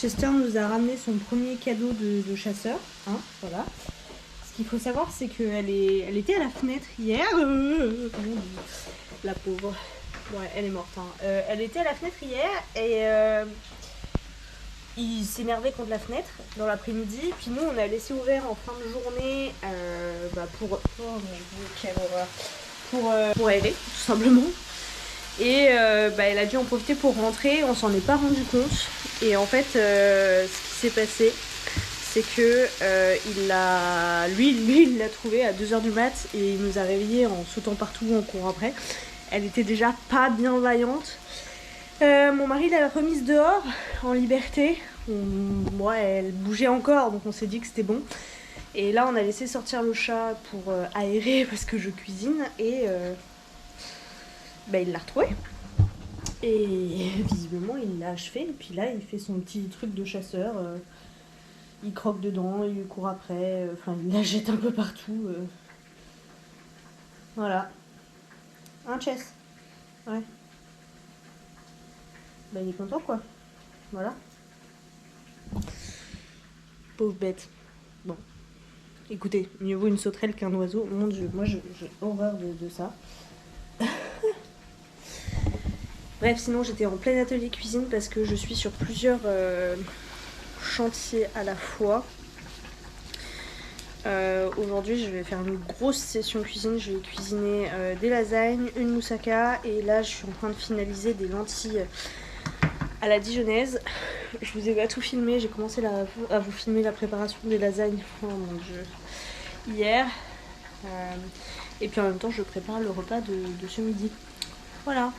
Chester nous a ramené son premier cadeau de chasseur, hein, voilà. Ce qu'il faut savoir, c'est qu'elle était à la fenêtre hier. La pauvre. Ouais, elle est morte. Hein. Elle était à la fenêtre hier et il s'énervait contre la fenêtre dans l'après-midi. Puis nous, on a laissé ouvert en fin de journée pour... Oh mon Dieu, quelle horreur. Pour aider, tout simplement. Et elle a dû en profiter pour rentrer, on s'en est pas rendu compte. Et en fait, ce qui s'est passé, c'est que il l'a trouvée à 2h du mat et il nous a réveillés en sautant partout, en courant après. Elle était déjà pas bien vaillante. Mon mari l'a remise dehors, en liberté. Elle bougeait encore, donc on s'est dit que c'était bon. Et là, on a laissé sortir le chat pour aérer parce que je cuisine et... il l'a retrouvé et visiblement il l'a achevé et puis là il fait son petit truc de chasseur, il croque dedans, il court après, il la jette un peu partout, voilà. Un Chess. Ouais. Il est content quoi. Voilà. Pauvre bête. Bon. Écoutez, mieux vaut une sauterelle qu'un oiseau. Mon Dieu, moi j'ai horreur de ça. Bref, sinon j'étais en plein atelier cuisine parce que je suis sur plusieurs chantiers à la fois. Aujourd'hui, je vais faire une grosse session cuisine. Je vais cuisiner des lasagnes, une moussaka et là, je suis en train de finaliser des lentilles à la dijonnaise. Je vous ai pas tout filmé. J'ai commencé à vous filmer la préparation des lasagnes. Oh mon Dieu. Hier. Et puis en même temps, je prépare le repas de ce midi. Voilà.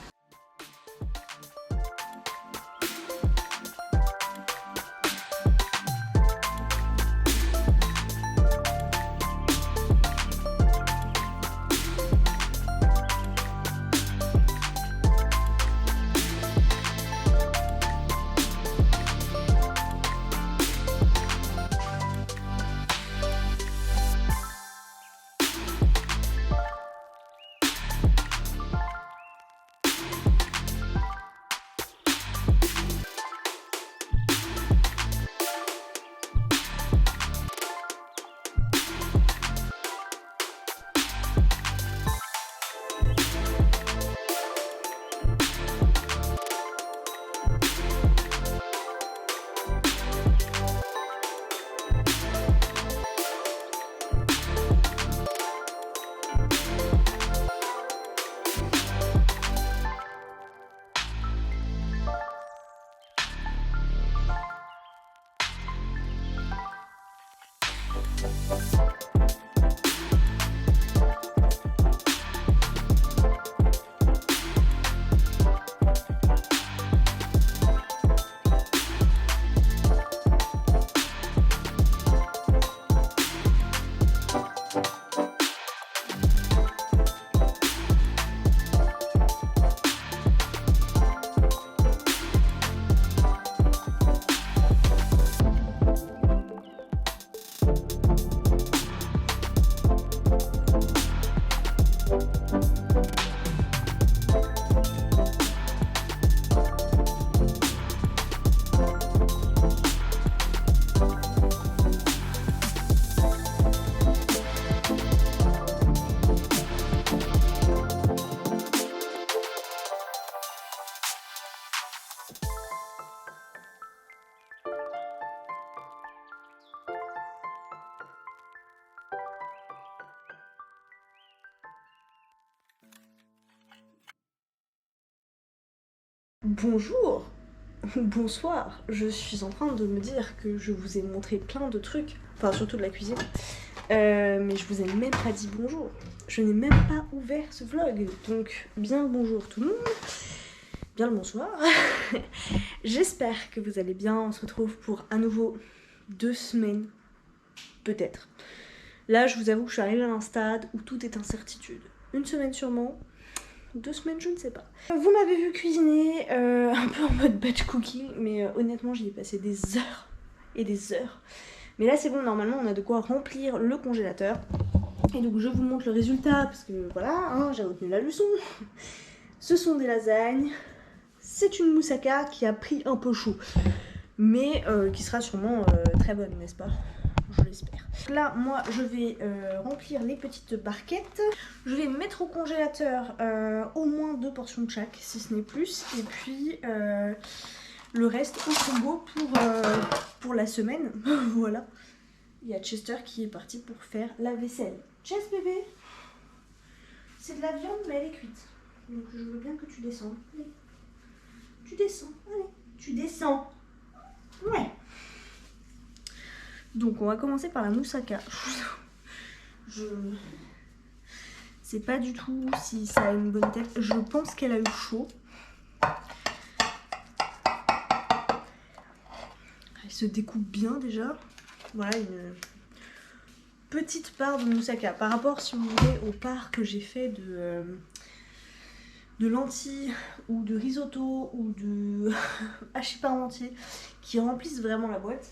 Bonjour, bonsoir, je suis en train de me dire que je vous ai montré plein de trucs, enfin surtout de la cuisine, mais je vous ai même pas dit bonjour, je n'ai même pas ouvert ce vlog, donc bien le bonjour tout le monde, bien le bonsoir, j'espère que vous allez bien, on se retrouve pour à nouveau 2 semaines, peut-être. Là je vous avoue que je suis arrivée à un stade où tout est incertitude, 1 semaine sûrement, 2 semaines, je ne sais pas. Vous m'avez vu cuisiner un peu en mode batch cooking, mais honnêtement j'y ai passé des heures et des heures. Mais là c'est bon, normalement on a de quoi remplir le congélateur. Et donc je vous montre le résultat, parce que voilà, hein, j'ai retenu la leçon. Ce sont des lasagnes, c'est une moussaka qui a pris un peu chaud. mais qui sera sûrement très bonne, n'est-ce pas? Je l'espère. Là, moi, je vais remplir les petites barquettes. Je vais mettre au congélateur au moins 2 portions de chaque, si ce n'est plus. Et puis le reste au frigo pour la semaine. Voilà. Il y a Chester qui est parti pour faire la vaisselle. Chess bébé, c'est de la viande mais elle est cuite. Donc je veux bien que tu descendes. Allez. Tu descends, allez. Tu descends. Ouais. Donc on va commencer par la moussaka. Je sais pas du tout si ça a une bonne tête. Je pense qu'elle a eu chaud. Elle se découpe bien déjà. Voilà une petite part de moussaka. Par rapport, si vous voulez, aux parts que j'ai fait de lentilles ou de risotto ou de hachis parmentier qui remplissent vraiment la boîte.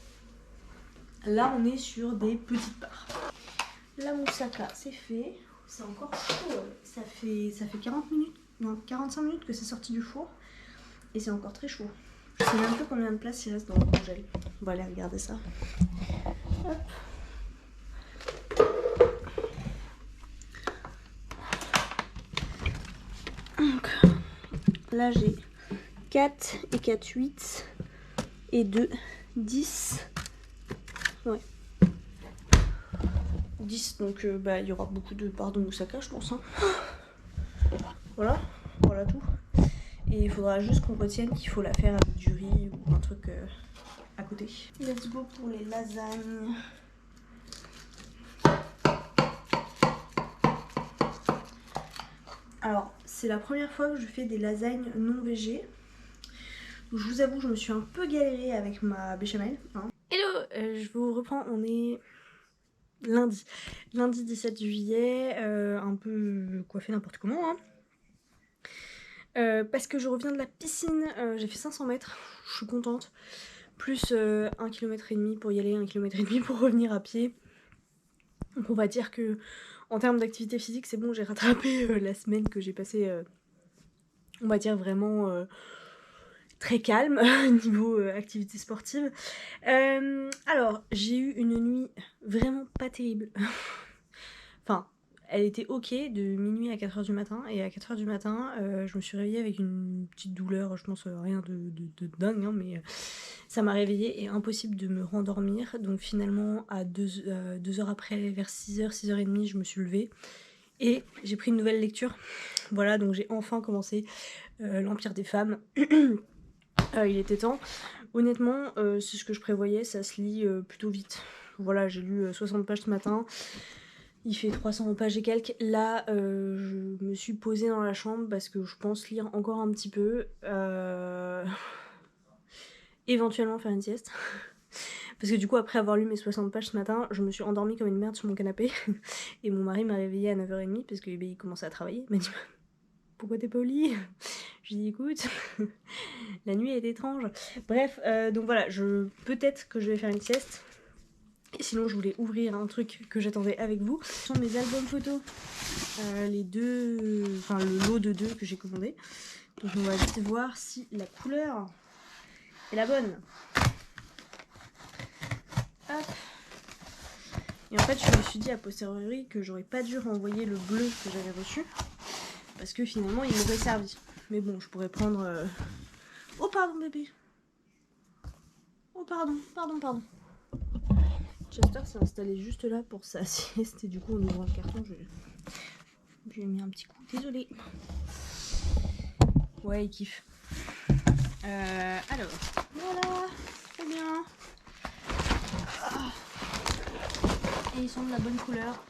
Là, on est sur des petites parts. La moussaka, c'est fait. C'est encore chaud. Ça fait 40 minutes, non, 45 minutes que c'est sorti du four. Et c'est encore très chaud. Je sais même plus combien de place il reste dans le congèle. On va aller regarder ça. Hop. Donc, là, j'ai 4 et 4, 8 et 2, 10. Ouais. 10, donc il y aura beaucoup de parts de moussaka, je pense. Hein. Voilà, voilà tout. Et il faudra juste qu'on retienne qu'il faut la faire avec du riz ou un truc à côté. Let's go pour les lasagnes. Alors, c'est la première fois que je fais des lasagnes non végé. Je vous avoue, je me suis un peu galérée avec ma béchamel. Hein. Hello, je vous reprends, on est lundi 17 juillet, un peu coiffée n'importe comment. Hein. Parce que je reviens de la piscine, j'ai fait 500 mètres, je suis contente. Plus 1,5 km pour y aller, 1,5 km pour revenir à pied. Donc on va dire que en termes d'activité physique, c'est bon, j'ai rattrapé la semaine que j'ai passée, on va dire vraiment très calme niveau activité sportive. Alors, j'ai eu une nuit vraiment pas terrible. Enfin, elle était ok de minuit à 4h du matin. Et à 4h du matin, je me suis réveillée avec une petite douleur, je pense rien de dingue, hein, mais ça m'a réveillée et impossible de me rendormir. Donc finalement, à 2 heures après, vers 6h, 6h30, je me suis levée. Et j'ai pris une nouvelle lecture. Voilà, donc j'ai enfin commencé l'Empire des femmes. Il était temps. Honnêtement, c'est ce que je prévoyais, ça se lit plutôt vite. Voilà, j'ai lu 60 pages ce matin. Il fait 300 pages et quelques. Là, je me suis posée dans la chambre parce que je pense lire encore un petit peu. Éventuellement faire une sieste. Parce que du coup, après avoir lu mes 60 pages ce matin, je me suis endormie comme une merde sur mon canapé. Et mon mari m'a réveillée à 9h30 parce qu'il commençait à travailler. Il m'a dit pourquoi t'es pas au lit? Je lui ai dit écoute, la nuit est étrange. Bref, donc voilà, peut-être que je vais faire une sieste. Et sinon, je voulais ouvrir un truc que j'attendais avec vous. Ce sont mes albums photos. Le lot de 2 que j'ai commandé. Donc on va vite voir si la couleur est la bonne. Hop. Et en fait, je me suis dit a posteriori que j'aurais pas dû renvoyer le bleu que j'avais reçu. Parce que finalement, il m'aurait servi. Mais bon, je pourrais prendre... Oh pardon bébé. Oh pardon. Chester s'est installé juste là pour sa sieste et du coup en ouvrant le carton je lui ai mis un petit coup, désolée. Ouais il kiffe. Alors, voilà, très bien. Ah. Et ils sont de la bonne couleur.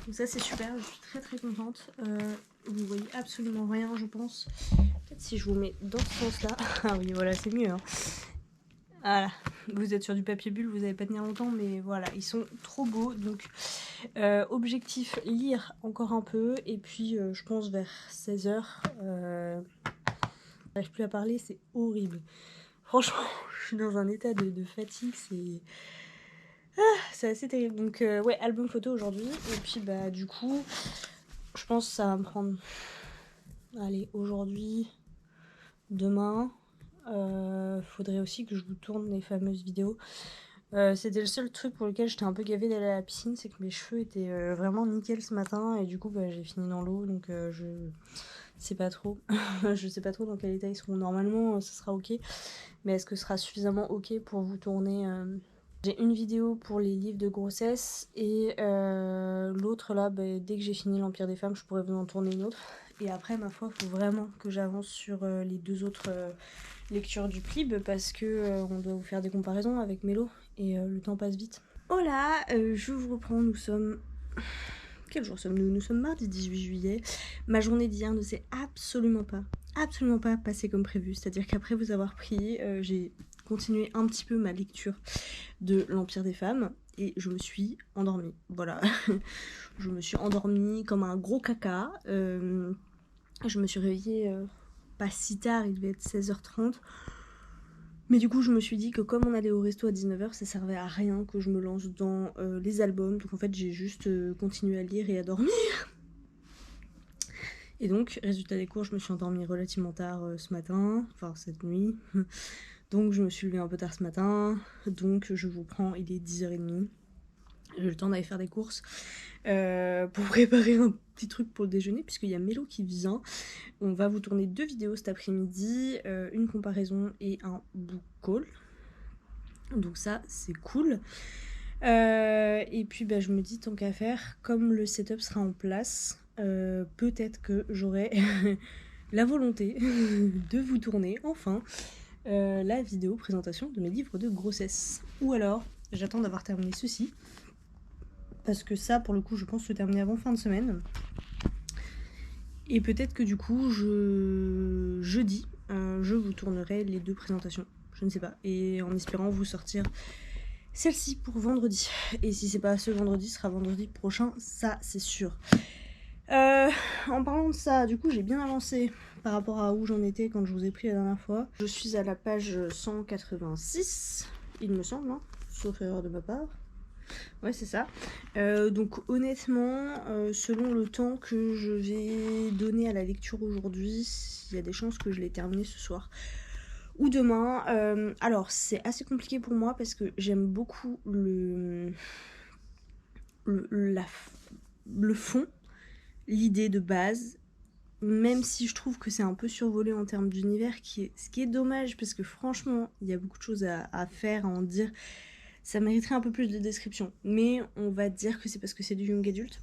Donc ça c'est super, je suis très très contente. Vous voyez absolument rien je pense. Peut-être si je vous mets dans ce sens là. Ah oui voilà c'est mieux hein. Voilà, vous êtes sur du papier bulle, vous n'allez pas tenir longtemps, mais voilà, ils sont trop beaux. Donc, objectif, lire encore un peu, et puis je pense vers 16h, je n'arrive plus à parler, c'est horrible. Franchement, je suis dans un état de fatigue, c'est assez terrible. Donc, ouais, album photo aujourd'hui, et puis bah du coup, je pense que ça va me prendre, allez, aujourd'hui, demain... Faudrait aussi que je vous tourne les fameuses vidéos. C'était le seul truc pour lequel j'étais un peu gavée d'aller à la piscine, c'est que mes cheveux étaient vraiment nickel ce matin et du coup bah, j'ai fini dans l'eau, donc je sais pas trop. Je sais pas trop dans quel état ils seront. Normalement ça sera ok, mais est-ce que ce sera suffisamment ok pour vous tourner J'ai une vidéo pour les livres de grossesse et l'autre là, bah, dès que j'ai fini l'Empire des femmes, je pourrais vous en tourner une autre. Et après, ma foi, il faut vraiment que j'avance sur les deux autres lectures du PLIB parce que on doit vous faire des comparaisons avec Mélo et le temps passe vite. Oh là, je vous reprends, nous sommes... Quel jour sommes-nous? Nous sommes mardi 18 juillet. Ma journée d'hier ne s'est absolument pas passée comme prévu. C'est-à-dire qu'après vous avoir pris, j'ai continué un petit peu ma lecture de l'Empire des femmes et je me suis endormie. Voilà. Je me suis endormie comme un gros caca. Je me suis réveillée pas si tard, il devait être 16h30. Mais du coup, je me suis dit que comme on allait au resto à 19h, ça servait à rien que je me lance dans les albums. Donc en fait, j'ai juste continué à lire et à dormir. Et donc, résultat des cours, je me suis endormie relativement tard ce matin, enfin cette nuit. Donc je me suis levée un peu tard ce matin. Donc je vous prends, il est 10h30. J'ai le temps d'aller faire des courses pour préparer un petit truc pour le déjeuner, puisqu'il y a Mélo qui vient. On va vous tourner 2 vidéos cet après-midi, une comparaison et un book haul. Donc ça, c'est cool. Et puis bah, je me dis, tant qu'à faire, comme le setup sera en place, peut-être que j'aurai la volonté de vous tourner, enfin, la vidéo présentation de mes livres de grossesse. Ou alors, j'attends d'avoir terminé ceci. Parce que ça, pour le coup, je pense le terminer avant fin de semaine. Et peut-être que du coup, jeudi, je vous tournerai les 2 présentations. Je ne sais pas. Et en espérant vous sortir celle-ci pour vendredi. Et si c'est pas ce vendredi, ce sera vendredi prochain. Ça, c'est sûr. En parlant de ça, du coup, j'ai bien avancé par rapport à où j'en étais quand je vous ai pris la dernière fois. Je suis à la page 186, il me semble, hein, sauf erreur de ma part. Ouais, c'est ça. Donc honnêtement, selon le temps que je vais donner à la lecture aujourd'hui, il y a des chances que je l'ai terminé ce soir ou demain. Alors c'est assez compliqué pour moi parce que j'aime beaucoup le fond, l'idée de base, même si je trouve que c'est un peu survolé en termes d'univers, ce qui est dommage parce que franchement, il y a beaucoup de choses à faire, à en dire. Ça mériterait un peu plus de description, mais on va dire que c'est parce que c'est du young adulte.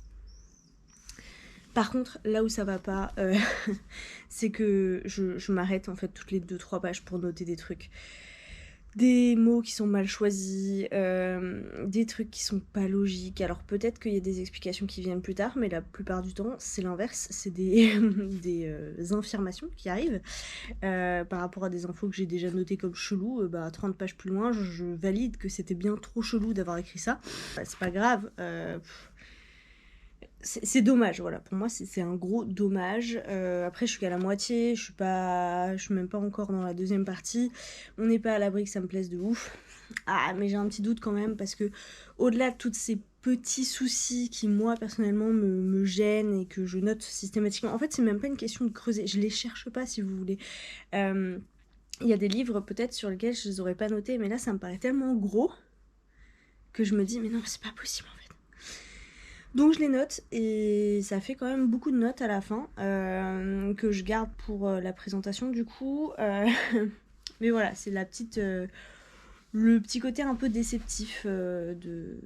Par contre, là où ça va pas, c'est que je m'arrête en fait toutes les 2-3 pages pour noter des trucs. Des mots qui sont mal choisis, des trucs qui sont pas logiques. Alors peut-être qu'il y a des explications qui viennent plus tard, mais la plupart du temps c'est l'inverse, c'est des affirmations qui arrivent par rapport à des infos que j'ai déjà notées comme chelou. 30 pages plus loin, je valide que c'était bien trop chelou d'avoir écrit ça. C'est pas grave, c'est dommage, voilà, pour moi c'est un gros dommage. Après je suis qu'à la moitié, je suis même pas encore dans la deuxième partie. On n'est pas à l'abri que ça me plaise de ouf. Ah, mais j'ai un petit doute quand même parce que au-delà de tous ces petits soucis qui moi personnellement me gênent et que je note systématiquement, en fait c'est même pas une question de creuser, je les cherche pas si vous voulez. Il y a des livres peut-être sur lesquels je les aurais pas notés, mais là ça me paraît tellement gros que je me dis mais non c'est pas possible en fait. Donc je les note et ça fait quand même beaucoup de notes à la fin que je garde pour la présentation du coup. Mais voilà, c'est le petit côté un peu déceptif de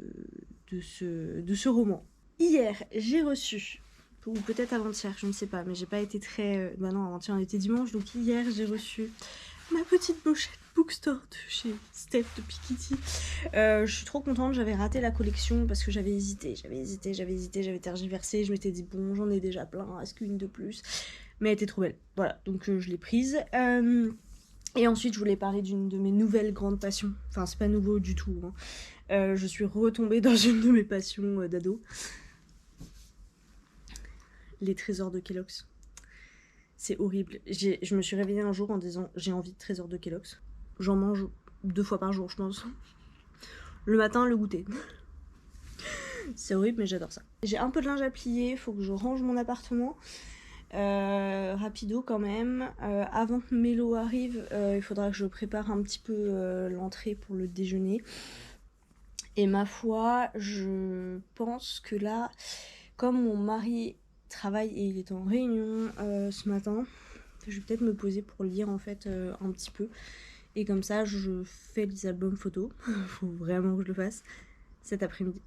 ce roman. Hier, j'ai reçu, ou peut-être avant-hier, je ne sais pas, mais j'ai pas été très... Bah non, avant-hier on était dimanche, donc hier j'ai reçu ma petite pochette bookstore de chez Steph de Piketty. Je suis trop contente, j'avais raté la collection parce que j'avais hésité, j'avais tergiversé, je m'étais dit bon j'en ai déjà plein, est-ce qu'une de plus? Mais elle était trop belle, voilà, donc je l'ai prise. Et ensuite je voulais parler d'une de mes nouvelles grandes passions, enfin c'est pas nouveau du tout, hein. Je suis retombée dans une de mes passions d'ado. Les trésors de Kellogg's. C'est horrible. Je me suis réveillée un jour en disant j'ai envie de trésors de Kellogg's. J'en mange 2 fois par jour, je pense. Le matin, le goûter. C'est horrible, mais j'adore ça. J'ai un peu de linge à plier, faut que je range mon appartement. Rapido quand même. Avant que Mélo arrive, il faudra que je prépare un petit peu l'entrée pour le déjeuner. Et ma foi, je pense que là, comme mon mari travaille et il est en réunion ce matin, je vais peut-être me poser pour lire en fait un petit peu. Et comme ça, je fais les albums photos. Faut vraiment que je le fasse cet après-midi.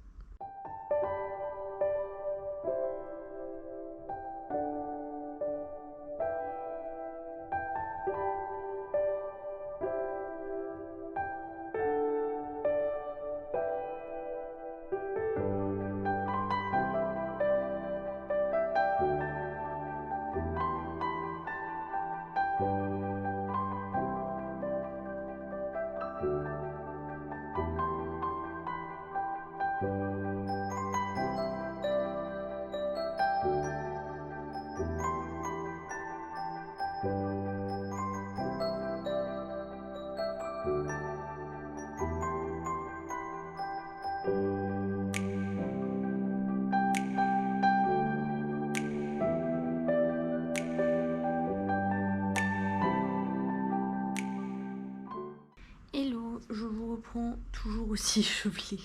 Hello, je vous reprends toujours aussi échevelée.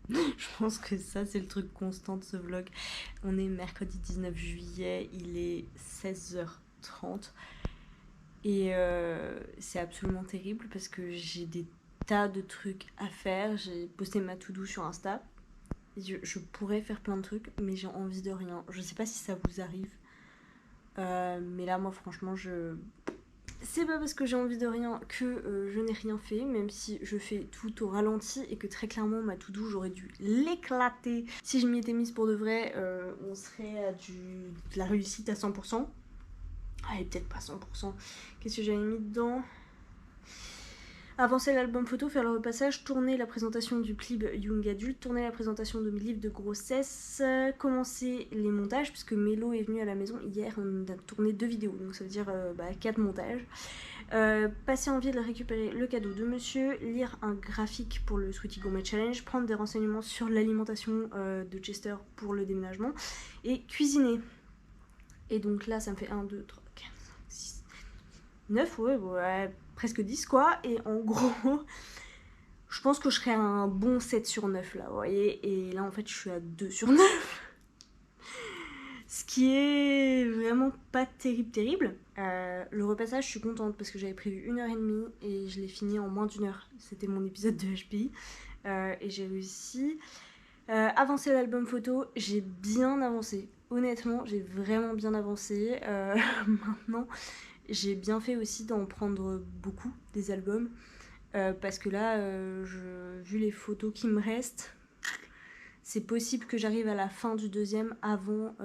Je pense que ça c'est le truc constant de ce vlog. On est mercredi 19 juillet, il est 16h30 et c'est absolument terrible parce que j'ai des tas de trucs à faire. J'ai posté ma to-do sur Insta. Je pourrais faire plein de trucs mais j'ai envie de rien. Je sais pas si ça vous arrive. Mais là moi franchement c'est pas parce que j'ai envie de rien que je n'ai rien fait, même si je fais tout au ralenti et que très clairement ma to-do j'aurais dû l'éclater. Si je m'y étais mise pour de vrai, on serait à de la réussite à 100%. Allez, peut-être pas 100%. Qu'est-ce que j'avais mis dedans ? Avancer l'album photo, faire le repassage, tourner la présentation du clip Young Adult, tourner la présentation de mes livres de grossesse, commencer les montages, puisque Mélo est venu à la maison hier, on a tourné 2 vidéos, donc ça veut dire 4 montages. Passer en ville, récupérer le cadeau de monsieur, lire un graphique pour le Sweetie Gourmet Challenge, prendre des renseignements sur l'alimentation de Chester pour le déménagement, et cuisiner. Et donc là, ça me fait 1, 2, 3, 4, 5, 6, 9, ouais, presque 10 quoi. Et en gros, je pense que je serais un bon 7 sur 9 là, vous voyez. Et là, en fait, je suis à 2 sur 9. Ce qui est vraiment pas terrible. Le repassage, je suis contente parce que j'avais prévu 1h30 et je l'ai fini en moins d'1 heure. C'était mon épisode de HPI. Et j'ai réussi. Avancer l'album photo, j'ai bien avancé. Honnêtement, j'ai vraiment bien avancé. Maintenant, j'ai bien fait aussi d'en prendre beaucoup des albums. Parce que là, vu les photos qui me restent, c'est possible que j'arrive à la fin du 2e avant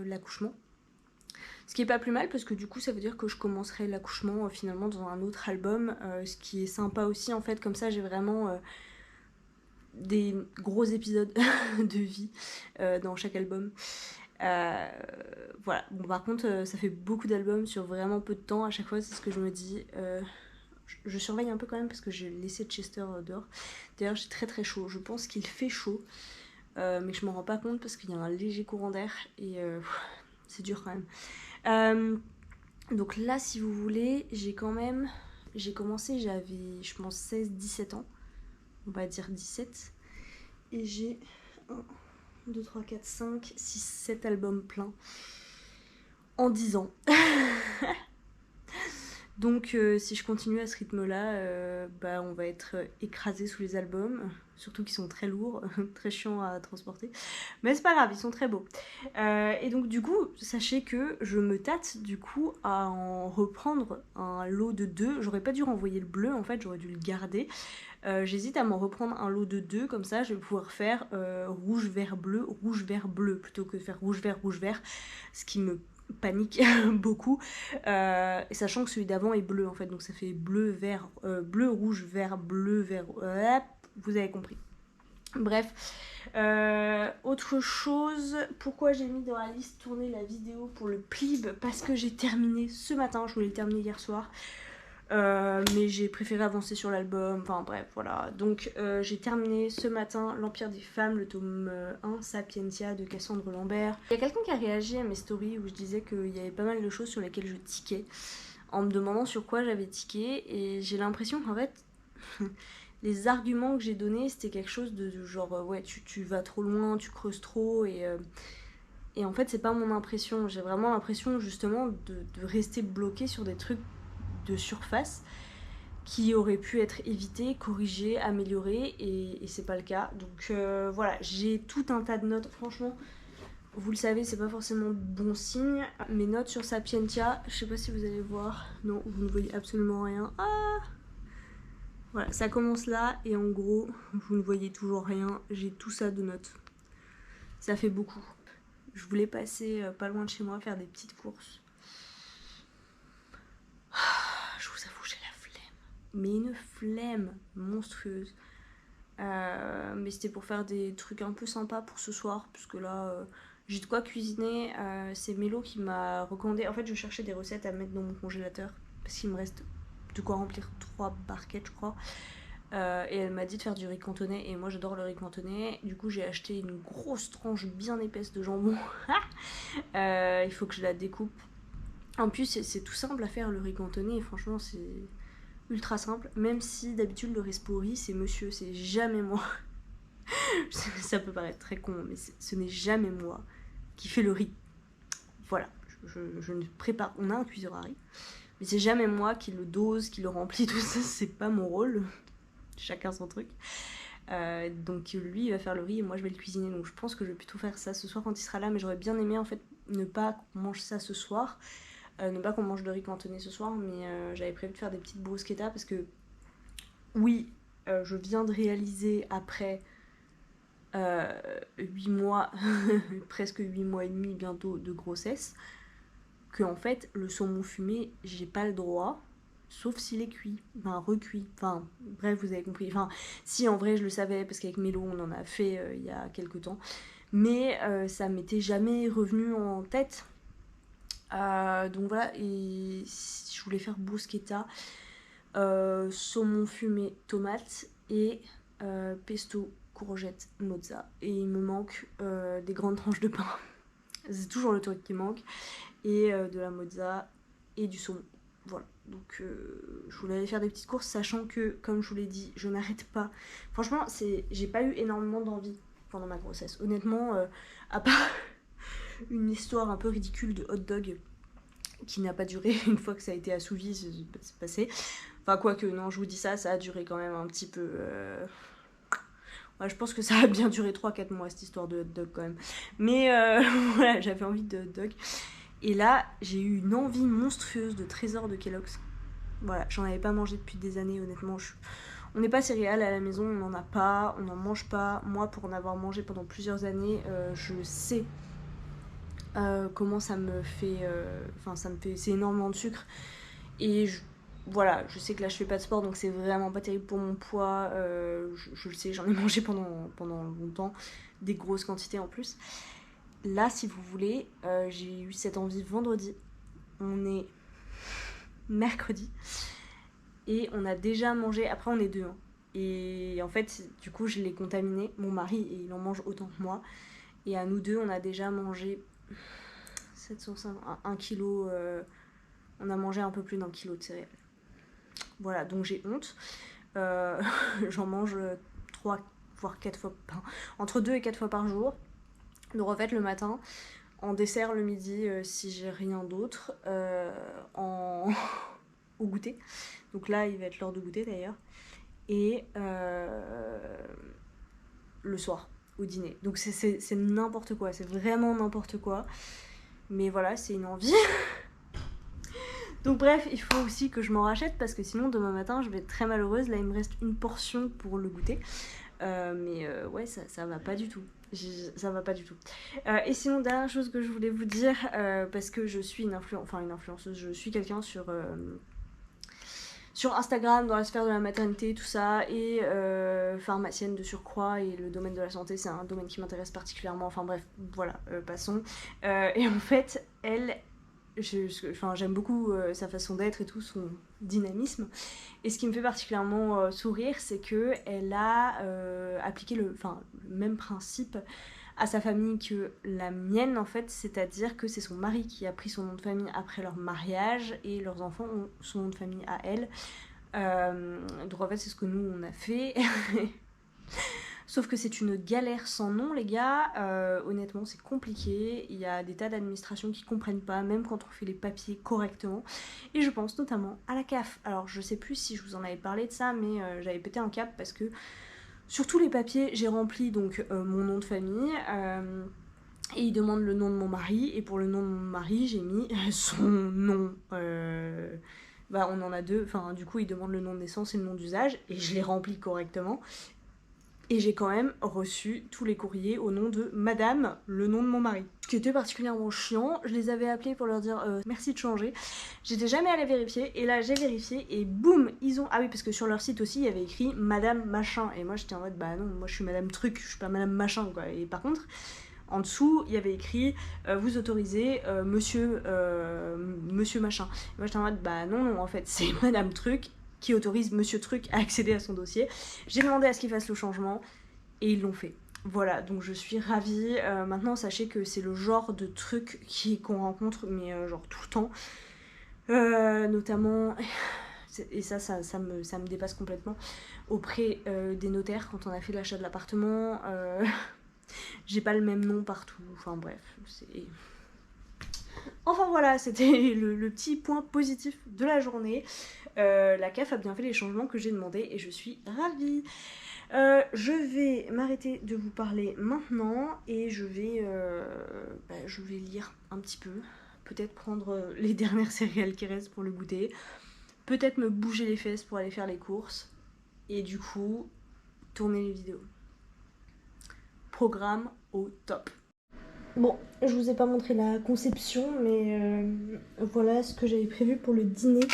l'accouchement. Ce qui est pas plus mal parce que du coup ça veut dire que je commencerai l'accouchement finalement dans un autre album. Ce qui est sympa aussi en fait, comme ça j'ai vraiment des gros épisodes de vie dans chaque album. Voilà, bon par contre ça fait beaucoup d'albums sur vraiment peu de temps à chaque fois, c'est ce que je me dis. Je surveille un peu quand même parce que j'ai laissé Chester dehors. D'ailleurs j'ai très chaud, je pense qu'il fait chaud mais je m'en rends pas compte parce qu'il y a un léger courant d'air et c'est dur quand même. Donc là si vous voulez, j'ai commencé, j'avais je pense 16-17 ans, on va dire 17, et j'ai 1, 2, 3, 4, 5, 6, 7 albums pleins en 10 ans. Donc si je continue à ce rythme-là, on va être écrasé sous les albums, surtout qu'ils sont très lourds, très chiants à transporter. Mais c'est pas grave, ils sont très beaux. Et donc du coup, sachez que je me tâte du coup à en reprendre un lot de 2. J'aurais pas dû renvoyer le bleu, en fait, j'aurais dû le garder. J'hésite à m'en reprendre un lot de 2, comme ça je vais pouvoir faire rouge, vert, bleu, plutôt que de faire rouge, vert, ce qui me panique beaucoup, et sachant que celui d'avant est bleu en fait, donc ça fait bleu, rouge, vert, bleu, vert, vous avez compris. Bref, autre chose, pourquoi j'ai mis dans la liste tourner la vidéo pour le PLIB, parce que j'ai terminé ce matin, je voulais le terminer hier soir. Mais j'ai préféré avancer sur l'album, enfin bref, voilà. Donc j'ai terminé ce matin L'Empire des Femmes, le tome 1, Sapientia de Cassandre Lambert. Il y a quelqu'un qui a réagi à mes stories où je disais qu'il y avait pas mal de choses sur lesquelles je tiquais, en me demandant sur quoi j'avais tiqué, et j'ai l'impression qu'en fait, les arguments que j'ai donnés, c'était quelque chose de genre, ouais, tu vas trop loin, tu creuses trop, et en fait, c'est pas mon impression. J'ai vraiment l'impression justement de rester bloquée sur des trucs de surface qui auraient pu être évités, corrigés, améliorés, et c'est pas le cas. Donc voilà, j'ai tout un tas de notes. Franchement, vous le savez, c'est pas forcément bon signe. Mes notes sur Sapientia, je sais pas si vous allez voir. Non, vous ne voyez absolument rien. Ah, voilà, ça commence là, et en gros, vous ne voyez toujours rien. J'ai tout ça de notes. Ça fait beaucoup. Je voulais passer pas loin de chez moi faire des petites courses. Je vous avoue, j'ai la flemme. Mais une flemme monstrueuse. Mais c'était pour faire des trucs un peu sympas pour ce soir, puisque là, j'ai de quoi cuisiner. C'est Mélo qui m'a recommandé. En fait, je cherchais des recettes à mettre dans mon congélateur, parce qu'il me reste de quoi remplir 3 barquettes, je crois. Et elle m'a dit de faire du riz cantonais, et moi j'adore le riz cantonais. Du coup, j'ai acheté une grosse tranche bien épaisse de jambon. Il faut que je la découpe. En plus, c'est tout simple à faire le riz cantonais, et franchement, c'est ultra simple. Même si d'habitude, le riz c'est monsieur, c'est jamais moi. Ça peut paraître très con, mais ce n'est jamais moi qui fais le riz. Voilà, je ne prépare. On a un cuiseur à riz, mais c'est jamais moi qui le dose, qui le remplit, tout ça, c'est pas mon rôle. Chacun son truc. Donc lui, il va faire le riz et moi, je vais le cuisiner. Donc je pense que je vais plutôt faire ça ce soir quand il sera là, mais j'aurais bien aimé en fait ne pas qu'on mange ça ce soir. Ne pas qu'on mange de riz cantonné ce soir, mais j'avais prévu de faire des petites bruschettas parce que oui, je viens de réaliser après 8 mois, presque 8 mois et demi bientôt de grossesse, que en fait le saumon fumé, j'ai pas le droit, sauf s'il est cuit, enfin recuit, enfin bref, vous avez compris. Enfin, si, en vrai je le savais parce qu'avec Mélo on en a fait il y a quelques temps, mais ça m'était jamais revenu en tête. Donc voilà, et je voulais faire bruschetta, saumon fumé, tomate et pesto, courgette, mozza. Et il me manque des grandes tranches de pain. C'est toujours le truc qui manque. Et de la mozza et du saumon. Voilà, donc je voulais aller faire des petites courses, sachant que, comme je vous l'ai dit, je n'arrête pas. Franchement, j'ai pas eu énormément d'envie pendant ma grossesse. Honnêtement, à part une histoire un peu ridicule de hot dog qui n'a pas duré une fois que ça a été assouvi, c'est passé. Enfin, quoique, non, je vous dis ça, ça a duré quand même un petit peu. Ouais, je pense que ça a bien duré 3-4 mois cette histoire de hot dog quand même. Mais voilà, j'avais envie de hot dog. Et là, j'ai eu une envie monstrueuse de trésor de Kellogg's. Voilà, j'en avais pas mangé depuis des années, honnêtement. On n'est pas céréales à la maison, on n'en a pas, on n'en mange pas. Moi, pour en avoir mangé pendant plusieurs années, je sais comment ça me fait. Enfin, ça me fait. C'est énormément de sucre. Et voilà, je sais que là je fais pas de sport, donc c'est vraiment pas terrible pour mon poids. Je le sais, j'en ai mangé pendant longtemps, des grosses quantités en plus. Là, si vous voulez, j'ai eu cette envie vendredi. On est mercredi. Et on a déjà mangé. Après, on est deux. Hein. Et en fait, du coup, je l'ai contaminé. Mon mari, et il en mange autant que moi. Et à nous deux, on a déjà mangé 1 kilo. On a mangé un peu plus d'1 kilo de céréales. Voilà, donc j'ai honte. J'en mange 3, voire 4 fois. Entre 2 et 4 fois par jour. De refait le matin, en dessert le midi si j'ai rien d'autre, au goûter. Donc là, il va être l'heure de goûter d'ailleurs. Et le soir, au dîner. Donc c'est n'importe quoi, c'est vraiment n'importe quoi. Mais voilà, c'est une envie. Donc bref, il faut aussi que je m'en rachète parce que sinon demain matin je vais être très malheureuse. Là, il me reste une portion pour le goûter. Mais ouais, ça va pas du tout. Ça va pas du tout. Et sinon, dernière chose que je voulais vous dire, parce que je suis une influenceuse, je suis quelqu'un sur Instagram, dans la sphère de la maternité, tout ça, et pharmacienne de surcroît, et le domaine de la santé, c'est un domaine qui m'intéresse particulièrement. Enfin bref, voilà, passons. Et en fait, elle, Enfin, j'aime beaucoup sa façon d'être et tout, son dynamisme. Et ce qui me fait particulièrement sourire, c'est que elle a appliqué le même principe à sa famille que la mienne en fait, c'est-à-dire que c'est son mari qui a pris son nom de famille après leur mariage et leurs enfants ont son nom de famille à elle. Donc en fait c'est ce que nous on a fait. Sauf que c'est une galère sans nom les gars, honnêtement c'est compliqué, il y a des tas d'administrations qui comprennent pas, même quand on fait les papiers correctement, et je pense notamment à la CAF. Alors je sais plus si je vous en avais parlé de ça, mais j'avais pété un câble parce que sur tous les papiers j'ai rempli donc mon nom de famille, et il demande le nom de mon mari, et pour le nom de mon mari j'ai mis son nom, bah on en a deux, enfin du coup il demande le nom de naissance et le nom d'usage, et je l'ai rempli correctement. Et j'ai quand même reçu tous les courriers au nom de Madame, le nom de mon mari. Ce qui était particulièrement chiant, je les avais appelés pour leur dire merci de changer. J'étais jamais allée vérifier, et là j'ai vérifié, et boum, ils ont... Ah oui, parce que sur leur site aussi, il y avait écrit Madame Machin, et moi j'étais en mode, bah non, moi je suis Madame Truc, je suis pas Madame Machin, quoi. Et par contre, en dessous, il y avait écrit vous autorisez monsieur Machin. Et moi j'étais en mode, bah non, en fait, c'est Madame Truc, qui autorise Monsieur Truc à accéder à son dossier. J'ai demandé à ce qu'ils fassent le changement et ils l'ont fait. Voilà, donc je suis ravie. Maintenant, sachez que c'est le genre de truc qu'on rencontre, mais genre tout le temps. Notamment, et ça me dépasse complètement, auprès des notaires, quand on a fait l'achat de l'appartement. J'ai pas le même nom partout. Enfin bref, c'est... Enfin voilà, c'était le petit point positif de la journée. La CAF a bien fait les changements que j'ai demandé et je suis ravie. Je vais m'arrêter de vous parler maintenant et je vais lire un petit peu. Peut-être prendre les dernières céréales qui restent pour le goûter. Peut-être me bouger les fesses pour aller faire les courses. Et du coup, tourner les vidéos. Programme au top. Bon, je vous ai pas montré la conception, mais voilà ce que j'avais prévu pour le dîner.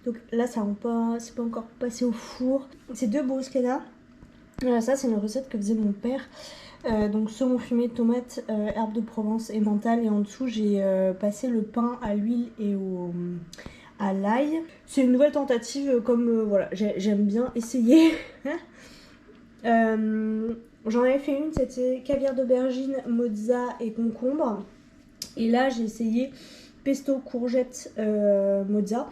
Donc là, c'est pas encore passé au four. C'est 2 bruschettas. Ça, c'est une recette que faisait mon père. Donc saumon fumé, tomates, herbes de Provence et menthe. Et en dessous, j'ai passé le pain à l'huile et à l'ail. C'est une nouvelle tentative, comme voilà, j'aime bien essayer. J'en avais fait une, c'était caviar d'aubergine, mozza et concombre. Et là, j'ai essayé pesto, courgette, mozza.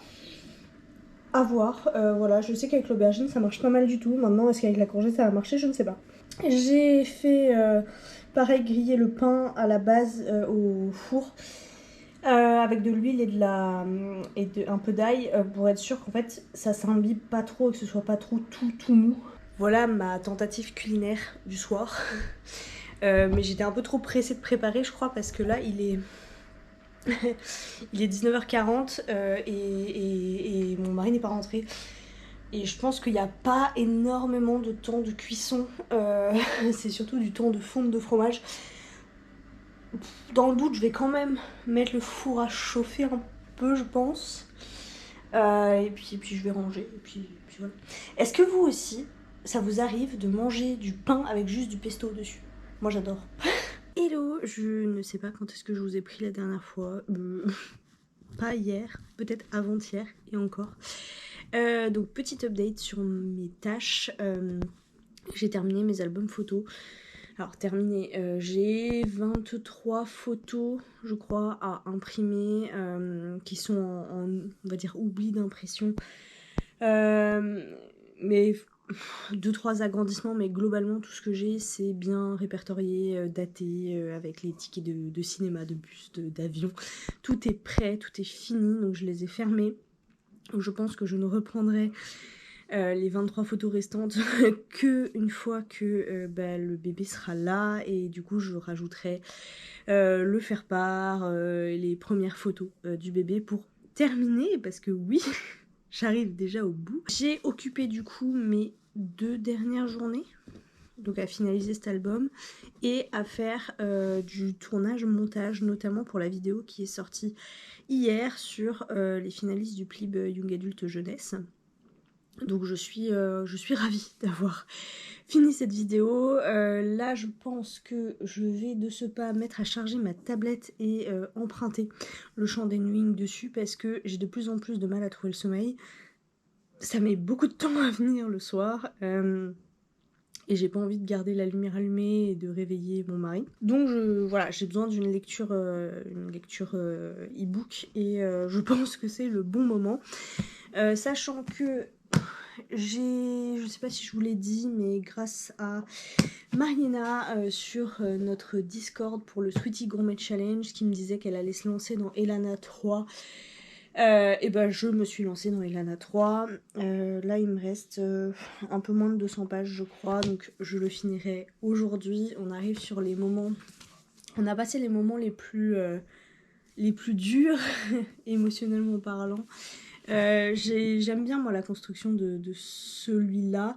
À voir, voilà, je sais qu'avec l'aubergine ça marche pas mal du tout. Maintenant, est-ce qu'avec la courgette ça va marcher? Je ne sais pas. J'ai fait pareil, griller le pain à la base au four avec de l'huile et un peu d'ail pour être sûr qu'en fait ça s'imbibe pas trop et que ce soit pas trop tout mou. Voilà ma tentative culinaire du soir. Mais j'étais un peu trop pressée de préparer, je crois, parce que là il est 19h40 et mon mari n'est pas rentré. Et je pense qu'il n'y a pas énormément de temps de cuisson. C'est surtout du temps de fonte de fromage. Dans le doute, je vais quand même mettre le four à chauffer un peu, je pense. Et puis je vais ranger. Et puis voilà. Est-ce que vous aussi, ça vous arrive de manger du pain avec juste du pesto dessus? Moi, j'adore. Hello, je ne sais pas quand est-ce que je vous ai pris la dernière fois. Pas hier, peut-être avant-hier et encore. Donc petite update sur mes tâches. J'ai terminé mes albums photos. Alors terminé, j'ai 23 photos je crois à imprimer qui sont en on va dire oubli d'impression. Mais 2-3 agrandissements, mais globalement tout ce que j'ai c'est bien répertorié, daté, avec les tickets de cinéma, de bus, d'avion. Tout est prêt, tout est fini, donc je les ai fermés. Je pense que je ne reprendrai les 23 photos restantes que une fois que le bébé sera là, et du coup je rajouterai le faire-part, les premières photos du bébé pour terminer, parce que oui, j'arrive déjà au bout. J'ai occupé du coup mes 2 dernières journées, donc à finaliser cet album et à faire du tournage montage, notamment pour la vidéo qui est sortie hier sur les finalistes du PLIB Young Adult Jeunesse. Donc je suis ravie d'avoir fini cette vidéo. Là je pense que je vais de ce pas mettre à charger ma tablette et emprunter le champ d'Enwing dessus parce que j'ai de plus en plus de mal à trouver le sommeil. Ça met beaucoup de temps à venir le soir. Et j'ai pas envie de garder la lumière allumée et de réveiller mon mari. Donc voilà, j'ai besoin d'une lecture, e-book et je pense que c'est le bon moment. Sachant que je sais pas si je vous l'ai dit, mais grâce à Mariana sur notre Discord pour le Sweetie Gourmet Challenge qui me disait qu'elle allait se lancer dans Elana 3, et ben je me suis lancée dans Elana 3. Là il me reste un peu moins de 200 pages je crois, donc je le finirai aujourd'hui. On arrive sur les moments, on a passé les moments les plus durs émotionnellement parlant. J'aime bien moi la construction de celui-là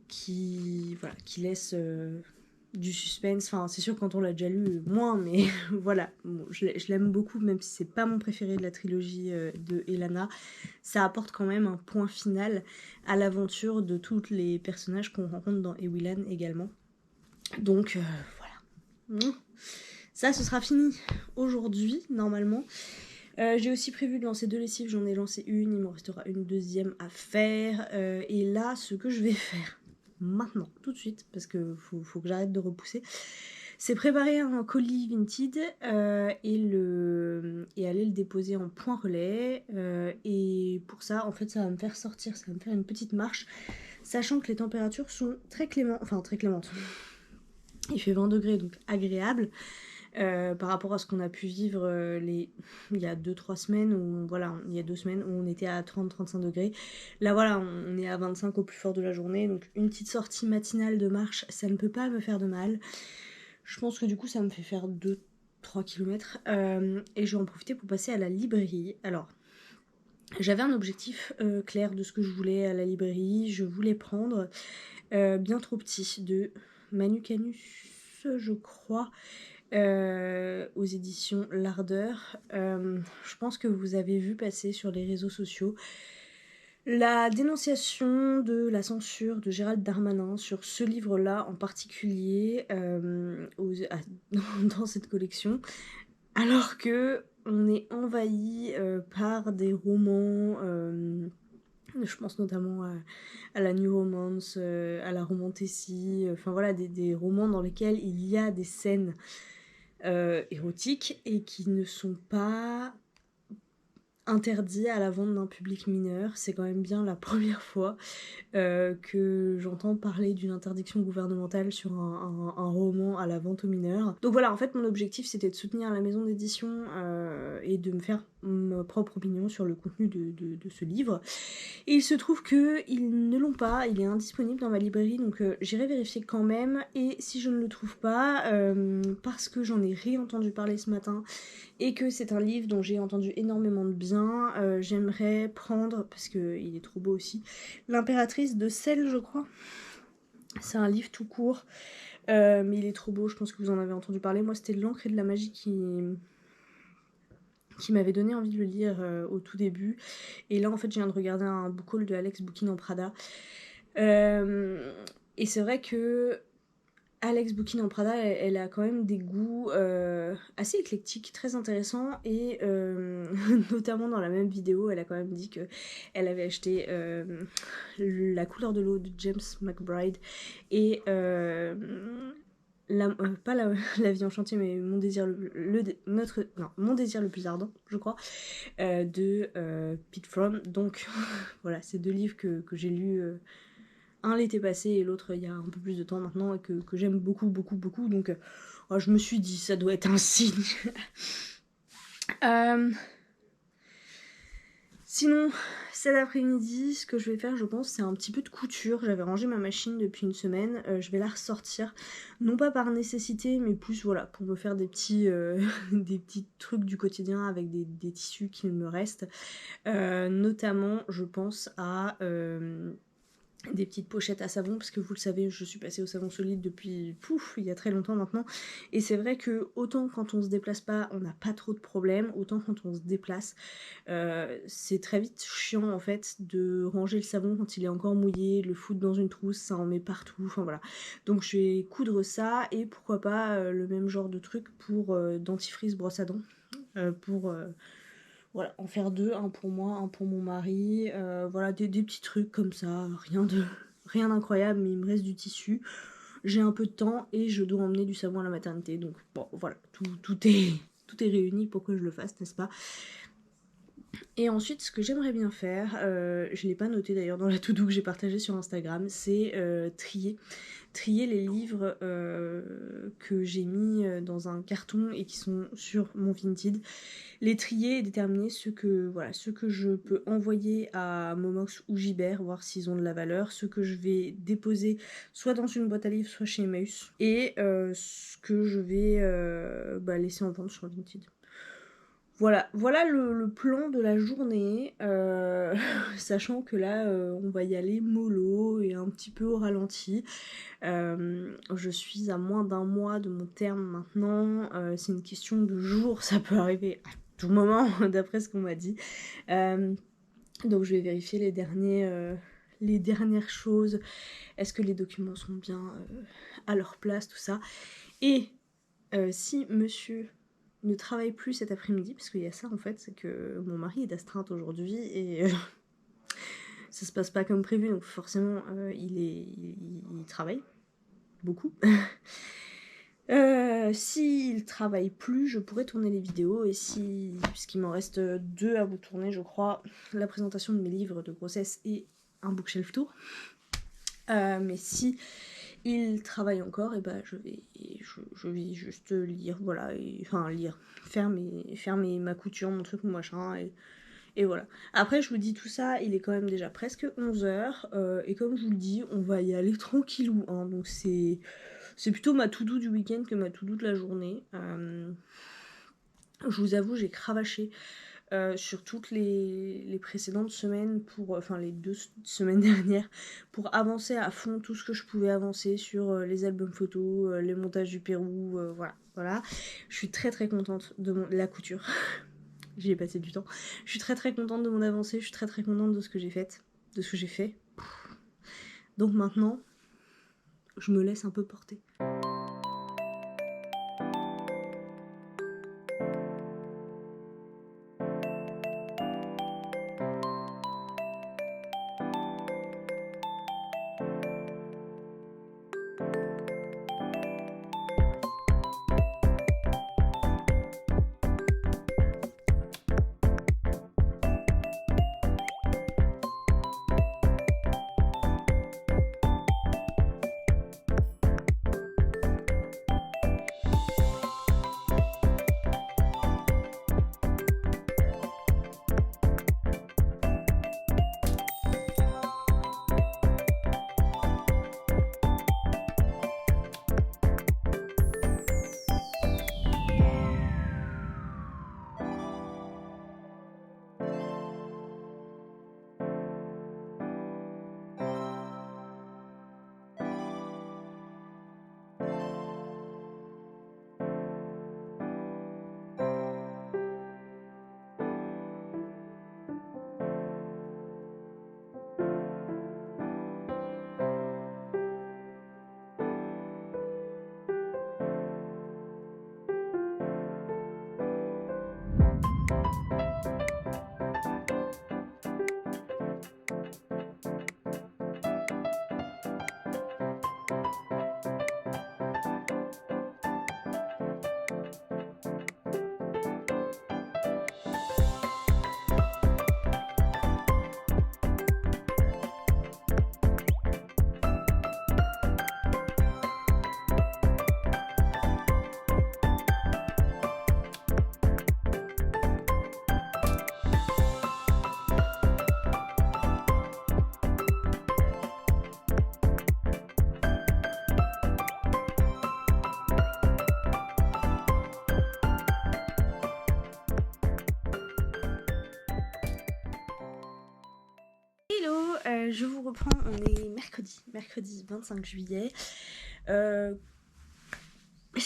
qui laisse du suspense. Enfin c'est sûr quand on l'a déjà lu moins, mais voilà, bon, je l'aime beaucoup même si c'est pas mon préféré de la trilogie de Elana. Ça apporte quand même un point final à l'aventure de tous les personnages qu'on rencontre dans Ewilan également. Donc voilà, ça ce sera fini aujourd'hui normalement. J'ai aussi prévu de lancer 2 lessives, j'en ai lancé une, il m'en restera une deuxième à faire. Et là, ce que je vais faire maintenant, tout de suite, parce que faut que j'arrête de repousser, c'est préparer un colis Vinted et aller le déposer en point relais. Et pour ça, en fait, ça va me faire sortir, ça va me faire une petite marche, sachant que les températures sont très clémentes. Il fait 20 degrés, donc agréable. Par rapport à ce qu'on a pu vivre il y a 2-3 semaines, il y a 2 semaines où on était à 30-35 degrés. Là voilà, on est à 25 au plus fort de la journée, donc une petite sortie matinale de marche, ça ne peut pas me faire de mal. Je pense que du coup ça me fait faire 2-3 km et je vais en profiter pour passer à la librairie. Alors, j'avais un objectif clair de ce que je voulais à la librairie. Je voulais prendre Bien trop petit de Manu Canus, je crois. Aux éditions L'Ardeur. Je pense que vous avez vu passer sur les réseaux sociaux la dénonciation de la censure de Gérald Darmanin sur ce livre-là en particulier dans cette collection, alors que on est envahi par des romans. Je pense notamment à la New Romance, à la Romantasy, enfin voilà, des romans dans lesquels il y a des scènes érotiques et qui ne sont pas interdits à la vente d'un public mineur. C'est quand même bien la première fois que j'entends parler d'une interdiction gouvernementale sur un roman à la vente aux mineurs. Donc voilà, en fait mon objectif c'était de soutenir la maison d'édition et de me faire ma propre opinion sur le contenu de ce livre. Et il se trouve qu'ils ne l'ont pas, il est indisponible dans ma librairie, donc j'irai vérifier quand même. Et si je ne le trouve pas, parce que j'en ai réentendu parler ce matin et que c'est un livre dont j'ai entendu énormément de bien, j'aimerais prendre, parce qu'il est trop beau aussi, L'Impératrice de Celle, je crois. C'est un livre tout court, mais il est trop beau, je pense que vous en avez entendu parler. Moi c'était L'Encre et de la magie qui m'avait donné envie de le lire au tout début. Et là en fait je viens de regarder un book haul de Alex Bouquin en Prada. Et c'est vrai que Alex Bouquin en Prada, elle a quand même des goûts assez éclectiques, très intéressants. Et notamment dans la même vidéo, elle a quand même dit qu'elle avait acheté La couleur de l'eau de James McBride et pas la vie en chantier, mais Mon désir Mon désir le plus ardent, je crois, de Pete Fromm. Donc voilà, c'est 2 livres que j'ai lus. Un l'été passé et l'autre il y a un peu plus de temps maintenant et que j'aime beaucoup. Donc je me suis dit ça doit être un signe. Sinon, cet après-midi, ce que je vais faire, je pense, c'est un petit peu de couture. J'avais rangé ma machine depuis une semaine. Je vais la ressortir. Non pas par nécessité, mais plus voilà, pour me faire des petits trucs du quotidien avec des tissus qu'il me reste. Notamment, je pense à des petites pochettes à savon, parce que vous le savez, je suis passée au savon solide depuis, il y a très longtemps maintenant, et c'est vrai que autant quand on se déplace pas, on n'a pas trop de problèmes, autant quand on se déplace, c'est très vite chiant en fait de ranger le savon quand il est encore mouillé, de le foutre dans une trousse, ça en met partout, enfin voilà. Donc je vais coudre ça, et pourquoi pas le même genre de truc pour dentifrice brosse à dents, pour... voilà, en faire deux, un pour moi, un pour mon mari, voilà, des petits trucs comme ça, rien d'incroyable, mais il me reste du tissu, j'ai un peu de temps et je dois emmener du savon à la maternité, donc bon, voilà, tout est réuni pour que je le fasse, n'est-ce pas? Et ensuite, ce que j'aimerais bien faire, je l'ai pas noté d'ailleurs dans la to-do que j'ai partagée sur Instagram, c'est trier les livres que j'ai mis dans un carton et qui sont sur mon Vinted, les trier et déterminer ceux que je peux envoyer à Momox ou Gibert, voir s'ils ont de la valeur, ceux que je vais déposer soit dans une boîte à livres, soit chez Emmaüs, et ce que je vais laisser en vente sur Vinted. Voilà le plan de la journée, sachant que là on va y aller mollo et un petit peu au ralenti. Je suis à moins d'un mois de mon terme maintenant, c'est une question de jours, ça peut arriver à tout moment d'après ce qu'on m'a dit. Donc je vais vérifier les dernières choses, est-ce que les documents sont bien à leur place, tout ça. Et si monsieur ne travaille plus cet après-midi, parce qu'il y a ça en fait, c'est que mon mari est d'astreinte aujourd'hui et ça se passe pas comme prévu, donc forcément il travaille beaucoup. S'il travaille plus, je pourrais tourner les vidéos, et puisqu'il m'en reste 2 à vous tourner, je crois, la présentation de mes livres de grossesse et un bookshelf tour. Mais si il travaille encore, et je vais juste lire, voilà, faire ma couture, mon truc, mon machin, et voilà. Après, je vous dis tout ça, il est quand même déjà presque 11h, et comme je vous le dis, on va y aller tranquillou, hein, donc c'est plutôt ma to-do du week-end que ma to-do de la journée. Je vous avoue, j'ai cravaché sur toutes les précédentes semaines, les 2 semaines dernières, pour avancer à fond tout ce que je pouvais avancer sur les albums photos, les montages du Pérou, voilà. Je suis très très contente de la couture. J'y ai passé du temps. Je suis très très contente de mon avancée, je suis très très contente de ce que j'ai fait. Donc maintenant, je me laisse un peu porter. je vous reprends, on est mercredi 25 juillet. Est-ce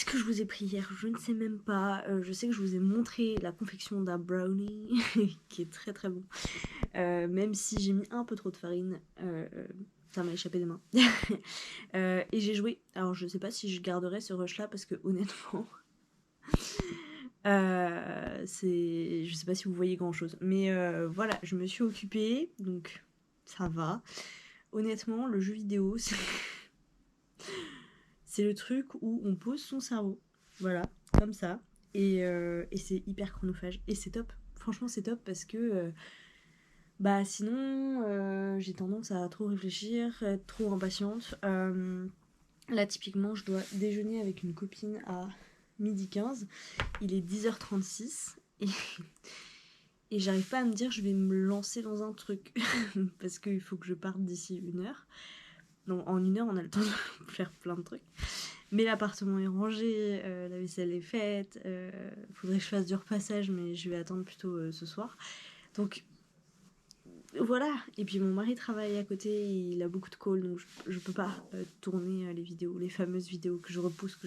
que je vous ai pris hier? Je ne sais même pas. Je sais que je vous ai montré la confection d'un brownie qui est très très bon. Même si j'ai mis un peu trop de farine, ça m'a échappé des mains. Et j'ai joué. Alors je sais pas si je garderai ce rush là parce que honnêtement, je sais pas si vous voyez grand chose. Mais voilà, je me suis occupée, donc ça va. Honnêtement, le jeu vidéo, c'est le truc où on pose son cerveau. Voilà, comme ça. Et c'est hyper chronophage. Et c'est top. Franchement, c'est top parce que bah sinon, j'ai tendance à trop réfléchir, être trop impatiente. Là, typiquement, je dois déjeuner avec une copine à 12h15. Il est 10h36. Et j'arrive pas à me dire je vais me lancer dans un truc. Parce qu'il faut que je parte d'ici 1 heure. Donc en 1 heure, on a le temps de faire plein de trucs. Mais l'appartement est rangé, la vaisselle est faite, faudrait que je fasse du repassage, mais je vais attendre plutôt ce soir. Donc voilà. Et puis mon mari travaille à côté, il a beaucoup de calls, donc je peux pas tourner les vidéos, les fameuses vidéos que je repousse.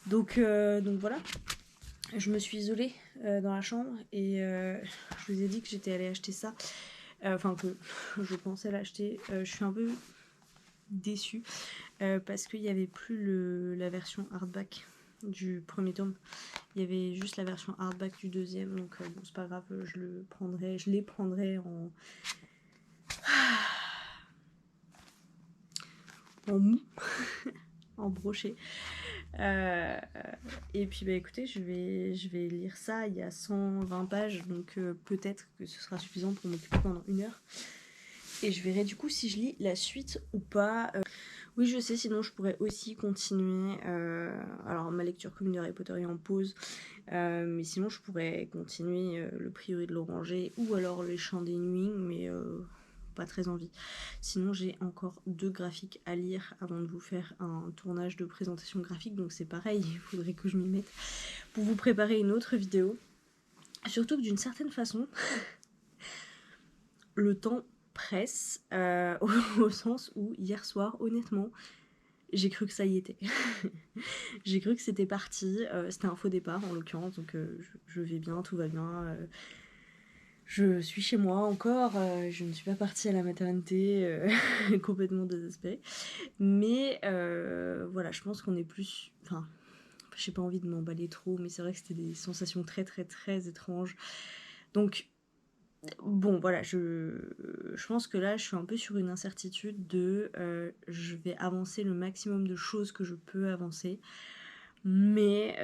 Donc voilà. Je me suis isolée dans la chambre et je vous ai dit que j'étais allée acheter ça. Enfin que je pensais l'acheter. Je suis un peu déçue parce qu'il n'y avait plus la version hardback du premier tome. Il y avait juste la version hardback du deuxième, donc bon, c'est pas grave, je les prendrai en mou, en brochet. Et puis bah écoutez, je vais lire ça, il y a 120 pages, donc peut-être que ce sera suffisant pour m'occuper pendant 1 heure. Et je verrai du coup si je lis la suite ou pas. Oui, je sais, sinon je pourrais aussi continuer. Alors ma lecture commune de Harry Potter est en pause, mais sinon je pourrais continuer le Prieuré de l'Oranger ou alors les Chants des Nuits, mais pas très envie. Sinon j'ai encore 2 graphiques à lire avant de vous faire un tournage de présentation graphique, donc c'est pareil, il faudrait que je m'y mette pour vous préparer une autre vidéo. Surtout que d'une certaine façon, le temps presse, au sens où hier soir, honnêtement, j'ai cru que ça y était. J'ai cru que c'était parti. C'était un faux départ en l'occurrence, donc je vais bien, tout va bien. Je suis chez moi encore, je ne suis pas partie à la maternité complètement désespérée. Mais voilà, je pense qu'on est plus... Enfin, j'ai pas envie de m'emballer trop, mais c'est vrai que c'était des sensations très très très étranges. Donc bon, voilà, je pense que là, je suis un peu sur une incertitude de je vais avancer le maximum de choses que je peux avancer, mais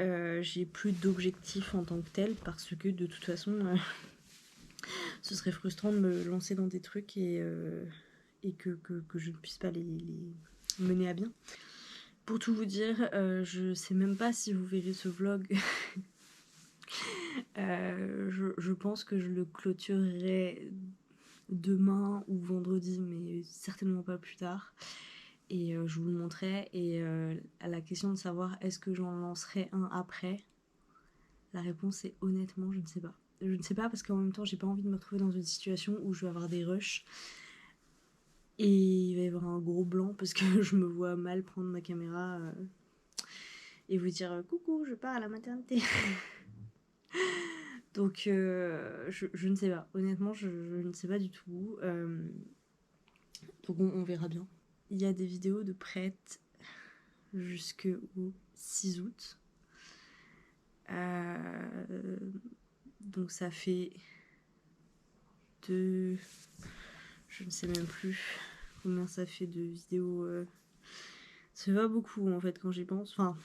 j'ai plus d'objectifs en tant que tel parce que de toute façon, ce serait frustrant de me lancer dans des trucs et que je ne puisse pas les mener à bien. Pour tout vous dire, je sais même pas si vous verrez ce vlog. Je pense que je le clôturerai demain ou vendredi, mais certainement pas plus tard. Et je vous le montrerai. Et à la question de savoir est-ce que j'en lancerai un après, la réponse est honnêtement, je ne sais pas. Je ne sais pas parce qu'en même temps, j'ai pas envie de me retrouver dans une situation où je vais avoir des rushs. Et il va y avoir un gros blanc parce que je me vois mal prendre ma caméra et vous dire coucou, je pars à la maternité. Donc je ne sais pas, honnêtement je ne sais pas du tout. Donc on verra bien. Il y a des vidéos de prêtes jusqu'au 6 août. Donc ça fait je ne sais même plus combien ça fait de vidéos. C'est pas beaucoup en fait quand j'y pense. Enfin,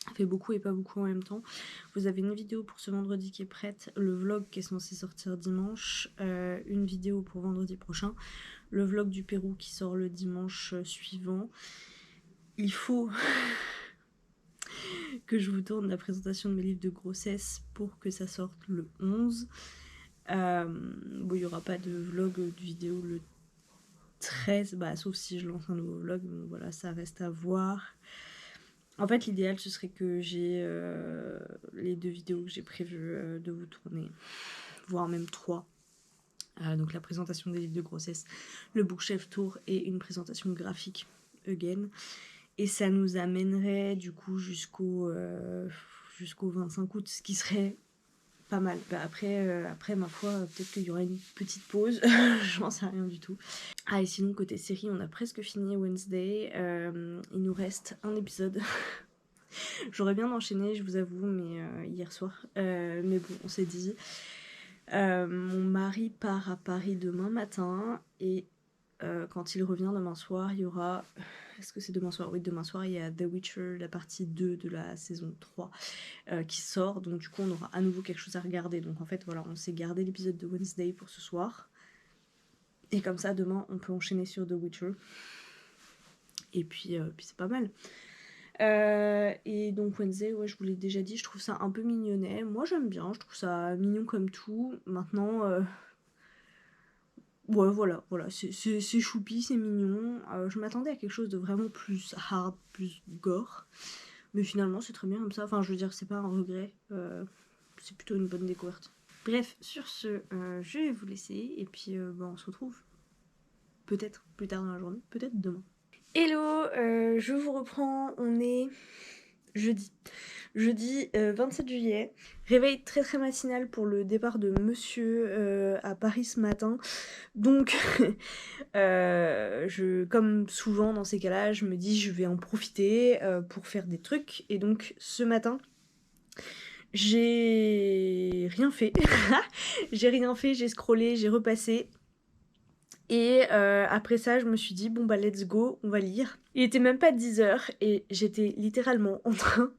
ça fait beaucoup et pas beaucoup en même temps. Vous avez une vidéo pour ce vendredi qui est prête, le vlog qui est censé sortir dimanche, une vidéo pour vendredi prochain, le vlog du Pérou qui sort le dimanche suivant. Il faut que je vous tourne la présentation de mes livres de grossesse pour que ça sorte le 11. Bon, il n'y aura pas de vlog de vidéo le 13, bah, sauf si je lance un nouveau vlog, donc voilà, ça reste à voir. En fait, l'idéal, ce serait que j'ai les 2 vidéos que j'ai prévu de vous tourner, voire même 3. Donc la présentation des livres de grossesse, le bookshelf tour et une présentation graphique again. Et ça nous amènerait du coup jusqu'au 25 août, ce qui serait pas mal. Après ma foi, peut-être qu'il y aura une petite pause, j'en sais rien du tout. Ah, et sinon côté série, on a presque fini Wednesday. Il nous reste un épisode. J'aurais bien enchaîné, je vous avoue, mais hier soir. Mais bon, on s'est dit. Mon mari part à Paris demain matin et quand il revient demain soir, il y aura... Est-ce que c'est demain soir? Oui, demain soir, il y a The Witcher, la partie 2 de la saison 3 qui sort. Donc du coup, on aura à nouveau quelque chose à regarder. Donc en fait, voilà, on s'est gardé l'épisode de Wednesday pour ce soir. Et comme ça, demain, on peut enchaîner sur The Witcher. Et puis c'est pas mal. Et donc Wednesday, ouais, je vous l'ai déjà dit, je trouve ça un peu mignonnet. Moi j'aime bien, je trouve ça mignon comme tout. Maintenant, ouais, voilà, c'est choupi, c'est mignon. Je m'attendais à quelque chose de vraiment plus hard, plus gore. Mais finalement, c'est très bien comme ça. Enfin, je veux dire, c'est pas un regret. C'est plutôt une bonne découverte. Bref, sur ce, je vais vous laisser. Et puis, on se retrouve peut-être plus tard dans la journée, peut-être demain. Hello, je vous reprends. On est jeudi 27 juillet. Réveil très très matinal pour le départ de monsieur à Paris ce matin. Donc, comme souvent dans ces cas-là, je me dis je vais en profiter pour faire des trucs. Et donc, ce matin, j'ai rien fait. J'ai scrollé, j'ai repassé. Et après ça, je me suis dit, bon bah let's go, on va lire. Il était même pas 10h et j'étais littéralement en train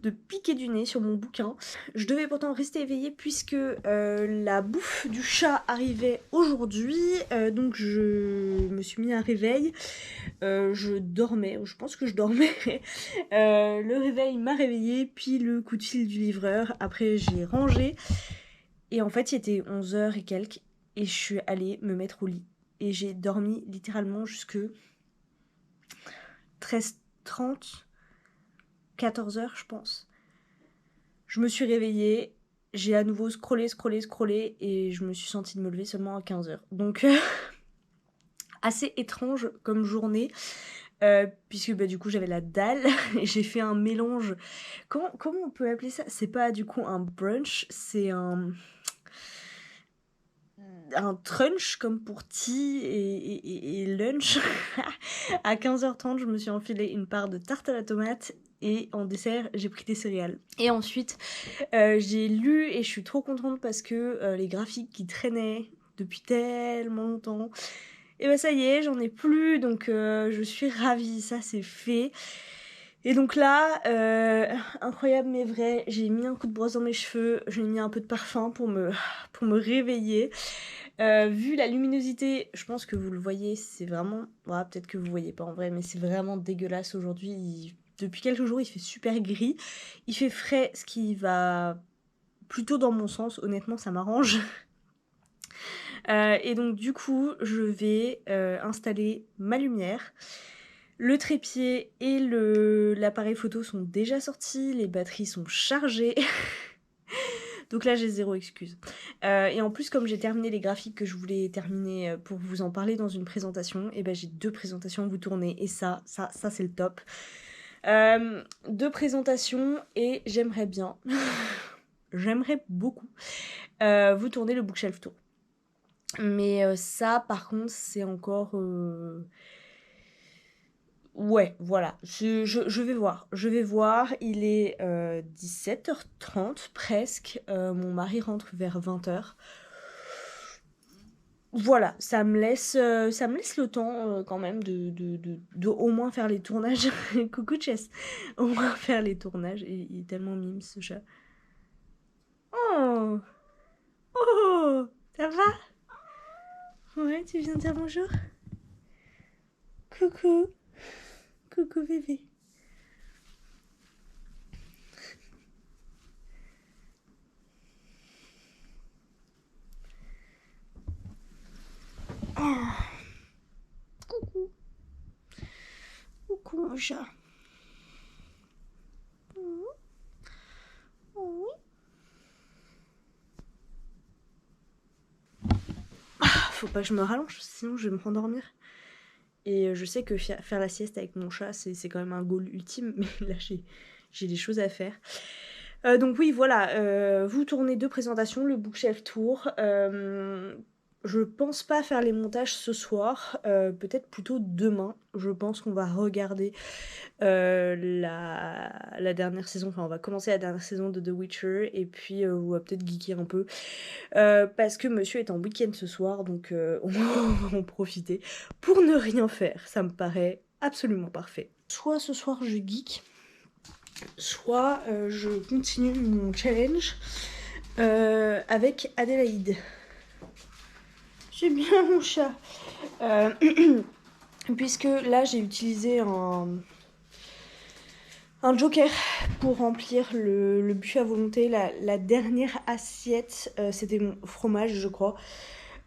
de piquer du nez sur mon bouquin. Je devais pourtant rester éveillée puisque la bouffe du chat arrivait aujourd'hui. Donc je me suis mis un réveil. Je dormais, je pense que je dormais. Le réveil m'a réveillée, puis le coup de fil du livreur. Après j'ai rangé. Et en fait, il était 11h et quelques. Et je suis allée me mettre au lit. Et j'ai dormi littéralement jusque 13h30, 14h je pense. Je me suis réveillée, j'ai à nouveau scrollé et je me suis sentie de me lever seulement à 15h. Donc assez étrange comme journée. Puisque du coup j'avais la dalle et j'ai fait un mélange. Comment on peut appeler ça? C'est pas du coup un brunch, c'est un trunch comme pour tea et lunch. À 15h30, je me suis enfilé une part de tarte à la tomate et en dessert, j'ai pris des céréales. Et ensuite, j'ai lu et je suis trop contente parce que les graphiques qui traînaient depuis tellement longtemps, et bah ça y est, j'en ai plus, donc je suis ravie, ça c'est fait. Et donc là, incroyable mais vrai, j'ai mis un coup de brosse dans mes cheveux, j'ai mis un peu de parfum pour me réveiller. Vu la luminosité, je pense que vous le voyez, c'est vraiment... Ouais, peut-être que vous voyez pas en vrai, mais c'est vraiment dégueulasse aujourd'hui. Depuis quelques jours, il fait super gris. Il fait frais, ce qui va plutôt dans mon sens. Honnêtement, ça m'arrange. Et donc du coup, je vais installer ma lumière. Le trépied et l'appareil photo sont déjà sortis, les batteries sont chargées. Donc là, j'ai zéro excuse. Et en plus, comme j'ai terminé les graphiques que je voulais terminer pour vous en parler dans une présentation, et ben j'ai 2 présentations à vous tourner. Et ça c'est le top. 2 présentations et j'aimerais bien, j'aimerais beaucoup vous tourner le bookshelf tour. Mais ça, par contre, c'est encore... Ouais, voilà, je vais voir, il est 17h30 presque, mon mari rentre vers 20h. Voilà, ça me laisse le temps quand même de au moins faire les tournages. Coucou Chess, au moins faire les tournages, et il est tellement mime ce chat. Oh, oh, ça va? Ouais, tu viens dire bonjour? Coucou, coucou bébé. Oh. Coucou. Coucou mon chat. Oui. pas que je me rallonge, sinon je vais me rendormir. Et je sais que faire la sieste avec mon chat, c'est quand même un goal ultime, mais là j'ai des choses à faire. Donc oui, voilà, vous tournez 2 présentations, le Bookshelf Tour. Je pense pas faire les montages ce soir, peut-être plutôt demain. Je pense qu'on va regarder la dernière saison, enfin on va commencer la dernière saison de The Witcher, et puis on va peut-être geeker un peu. Parce que monsieur est en week-end ce soir, donc on va en profiter pour ne rien faire. Ça me paraît absolument parfait. Soit ce soir je geek, soit je continue mon challenge avec Adélaïde. C'est bien mon chat. Puisque là j'ai utilisé un joker pour remplir le buffet à volonté. La dernière assiette, c'était mon fromage, je crois.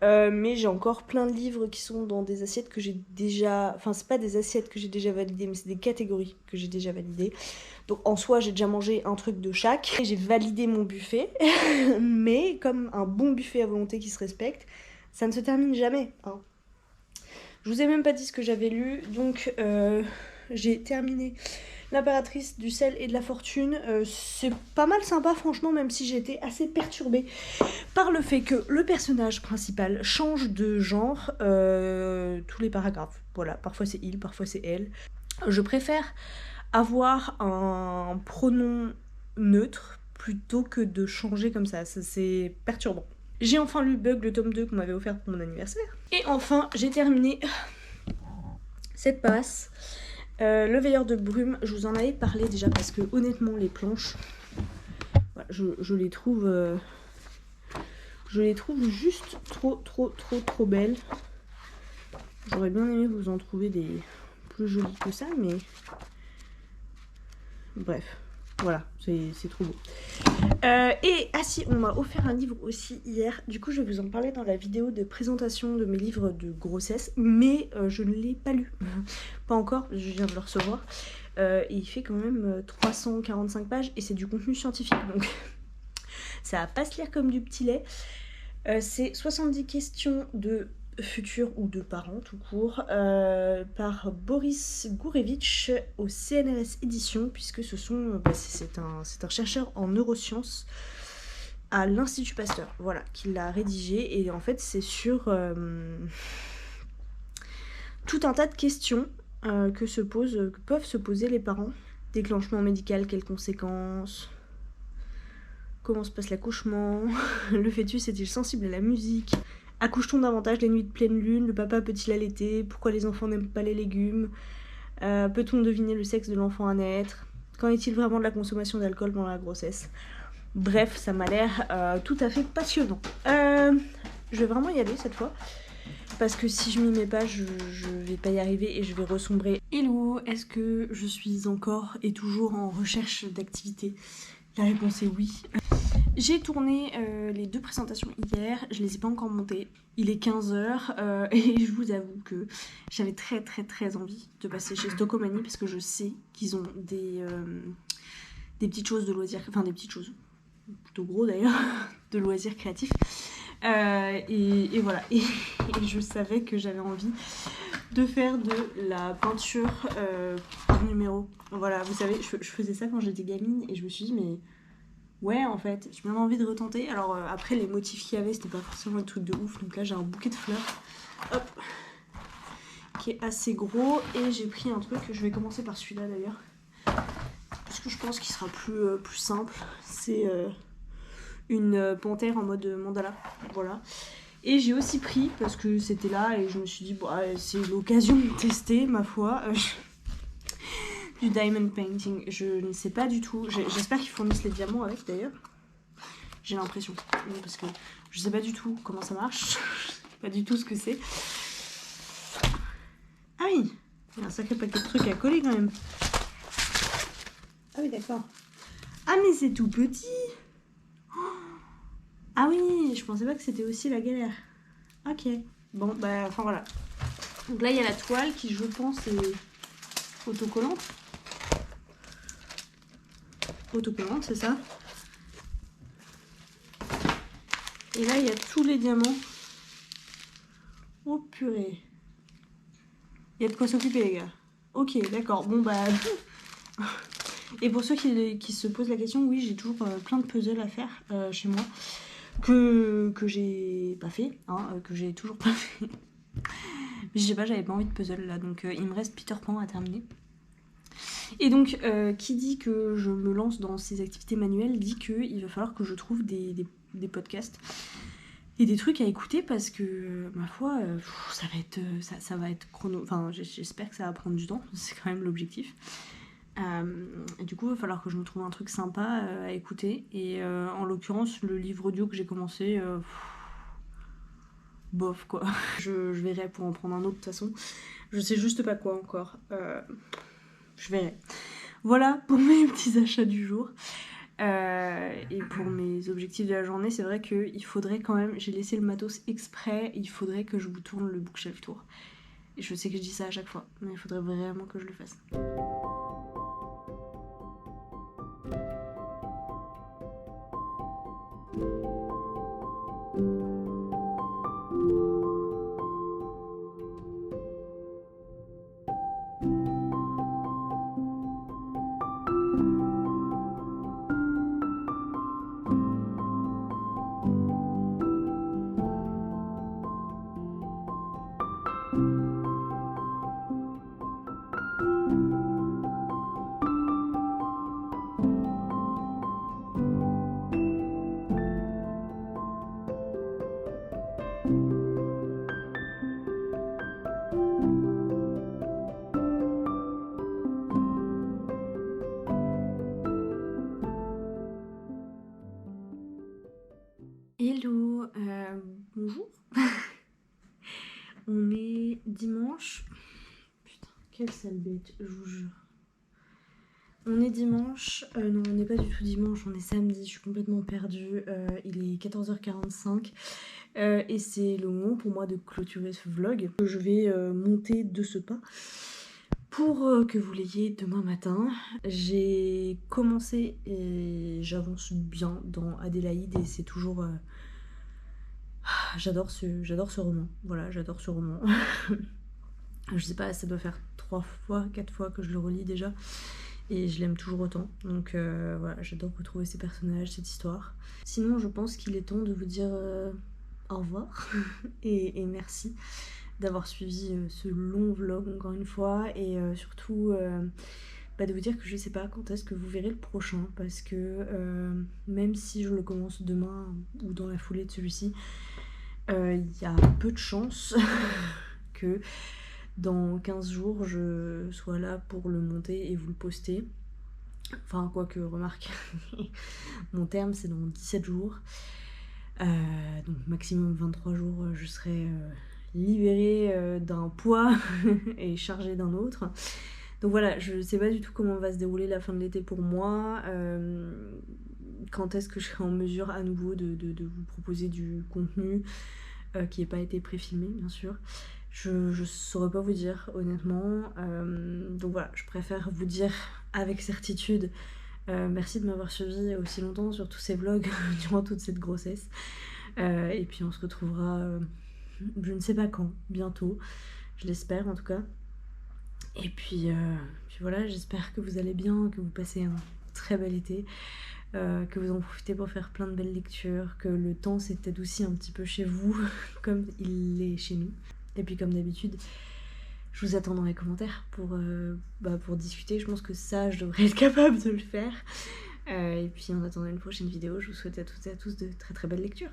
Mais j'ai encore plein de livres qui sont dans des assiettes que j'ai déjà... Enfin, c'est pas des assiettes que j'ai déjà validées, mais c'est des catégories que j'ai déjà validées. Donc en soi, j'ai déjà mangé un truc de chaque. J'ai validé mon buffet. Mais comme un bon buffet à volonté qui se respecte, ça ne se termine jamais. Hein. Je vous ai même pas dit ce que j'avais lu. Donc j'ai terminé L'impératrice du sel et de la fortune. C'est pas mal sympa franchement, même si j'ai été assez perturbée par le fait que le personnage principal change de genre tous les paragraphes. Voilà, parfois c'est il, parfois c'est elle. Je préfère avoir un pronom neutre plutôt que de changer comme ça c'est perturbant. J'ai enfin lu Bug, le tome 2 qu'on m'avait offert pour mon anniversaire. Et enfin, j'ai terminé cette passe. Le veilleur de brume, je vous en avais parlé déjà parce que honnêtement les planches, voilà, je les trouve juste trop belles. J'aurais bien aimé vous en trouver des plus jolies que ça, mais bref, voilà, c'est trop beau. Et si, on m'a offert un livre aussi hier, du coup je vais vous en parler dans la vidéo de présentation de mes livres de grossesse, mais je ne l'ai pas lu, pas encore, je viens de le recevoir, et il fait quand même 345 pages, et c'est du contenu scientifique, donc ça va pas se lire comme du petit lait. C'est 70 questions de futurs ou de parents tout court, par Boris Gourevitch au CNRS Éditions, puisque ce sont, c'est un chercheur en neurosciences à l'Institut Pasteur, voilà, qui l'a rédigé, et en fait c'est sur tout un tas de questions que peuvent se poser les parents. Déclenchement médical, quelles conséquences ? Comment se passe l'accouchement ? Le fœtus est-il sensible à la musique ? Accouche-t-on davantage les nuits de pleine lune ? Le papa peut-il allaiter ? Pourquoi les enfants n'aiment pas les légumes ? Peut-on deviner le sexe de l'enfant à naître ? Qu'en est-il vraiment de la consommation d'alcool pendant la grossesse ? Bref, ça m'a l'air tout à fait passionnant. Je vais vraiment y aller cette fois. Parce que si je m'y mets pas, je vais pas y arriver et je vais ressombrer. Hello, est-ce que je suis encore et toujours en recherche d'activité ? La réponse est oui. J'ai tourné les 2 présentations hier, je les ai pas encore montées. Il est 15h et je vous avoue que j'avais très envie de passer chez Stockomanie parce que je sais qu'ils ont des petites choses de loisirs, enfin des petites choses, plutôt gros d'ailleurs, de loisirs créatifs. Et voilà, et je savais que j'avais envie de faire de la peinture par numéro. Voilà, vous savez, je faisais ça quand j'étais gamine et je me suis dit, mais ouais, en fait, j'ai bien envie de retenter. Alors après, les motifs qu'il y avait, c'était pas forcément un truc de ouf. Donc là, j'ai un bouquet de fleurs, hop, qui est assez gros. Et j'ai pris un truc, je vais commencer par celui-là d'ailleurs, parce que je pense qu'il sera plus simple. C'est une panthère en mode mandala, voilà. Et j'ai aussi pris, parce que c'était là, et je me suis dit, bon, c'est l'occasion de tester, ma foi, du diamond painting. Je ne sais pas du tout, j'espère qu'ils fournissent les diamants avec d'ailleurs. J'ai l'impression, parce que je sais pas du tout comment ça marche, je sais pas du tout ce que c'est. Ah oui, il y a un sacré paquet de trucs à coller quand même. Ah oui, d'accord. Ah mais c'est tout petit. Ah oui, je pensais pas que c'était aussi la galère. Ok. Bon, bah, enfin voilà. Donc là, il y a la toile qui, je pense, est autocollante. Autocollante, c'est ça. Et là, il y a tous les diamants Oh purée. Il y a de quoi s'occuper les gars. Ok, d'accord, bon bah... Et pour ceux qui se posent la question, oui, j'ai toujours plein de puzzles à faire chez moi. Que j'ai pas fait, hein, que j'ai toujours pas fait. Je sais pas, j'avais pas envie de puzzle là, donc il me reste Peter Pan à terminer. Et donc, qui dit que je me lance dans ces activités manuelles, dit qu'il va falloir que je trouve des podcasts et des trucs à écouter parce que, ma foi, ça va être chrono... Enfin, j'espère que ça va prendre du temps, c'est quand même l'objectif. Et du coup, il va falloir que je me trouve un truc sympa à écouter. Et en l'occurrence, le livre audio que j'ai commencé... bof quoi. Je verrai pour en prendre un autre de toute façon. Je sais juste pas quoi encore. Je verrai. Voilà pour mes petits achats du jour. Et pour mes objectifs de la journée, c'est vrai qu'il faudrait quand même... J'ai laissé le matos exprès. Il faudrait que je vous tourne le bookshelf tour. Et je sais que je dis ça à chaque fois. Mais il faudrait vraiment que je le fasse. Hello, bonjour. On est dimanche. Putain, quelle sale bête, je vous jure. On est dimanche. Non, on n'est pas du tout dimanche, on est samedi. Je suis complètement perdue. Il est 14h45. Et c'est le moment pour moi de clôturer ce vlog que je vais monter de ce pas pour que vous l'ayez demain matin. J'ai commencé et j'avance bien dans Adélaïde et c'est toujours... J'adore ce roman. Voilà, j'adore ce roman. Je sais pas, ça doit faire 4 fois que je le relis déjà. Et je l'aime toujours autant. Donc voilà, j'adore retrouver ces personnages, cette histoire. Sinon, je pense qu'il est temps de vous dire au revoir. et merci d'avoir suivi ce long vlog encore une fois. Et surtout... de vous dire que je sais pas quand est-ce que vous verrez le prochain. Parce que même si je le commence demain ou dans la foulée de celui-ci, il y a peu de chances que dans 15 jours je sois là pour le monter et vous le poster. Enfin, quoique, remarque, mon terme c'est dans 17 jours. Donc maximum 23 jours, je serai libérée d'un poids et chargée d'un autre. Donc voilà, je sais pas du tout comment va se dérouler la fin de l'été pour moi. Quand est-ce que je serai en mesure à nouveau de vous proposer du contenu qui n'ait pas été préfilmé, bien sûr. Je saurais pas vous dire, honnêtement. Donc voilà, je préfère vous dire avec certitude merci de m'avoir suivi aussi longtemps sur tous ces vlogs durant toute cette grossesse. Et puis on se retrouvera, je ne sais pas quand, bientôt. Je l'espère en tout cas. Et puis voilà, j'espère que vous allez bien, que vous passez un très bel été, que vous en profitez pour faire plein de belles lectures, que le temps s'est adouci un petit peu chez vous, comme il l'est chez nous. Et puis comme d'habitude, je vous attends dans les commentaires pour discuter. Je pense que ça, je devrais être capable de le faire. Et puis en attendant une prochaine vidéo, je vous souhaite à toutes et à tous de très très belles lectures.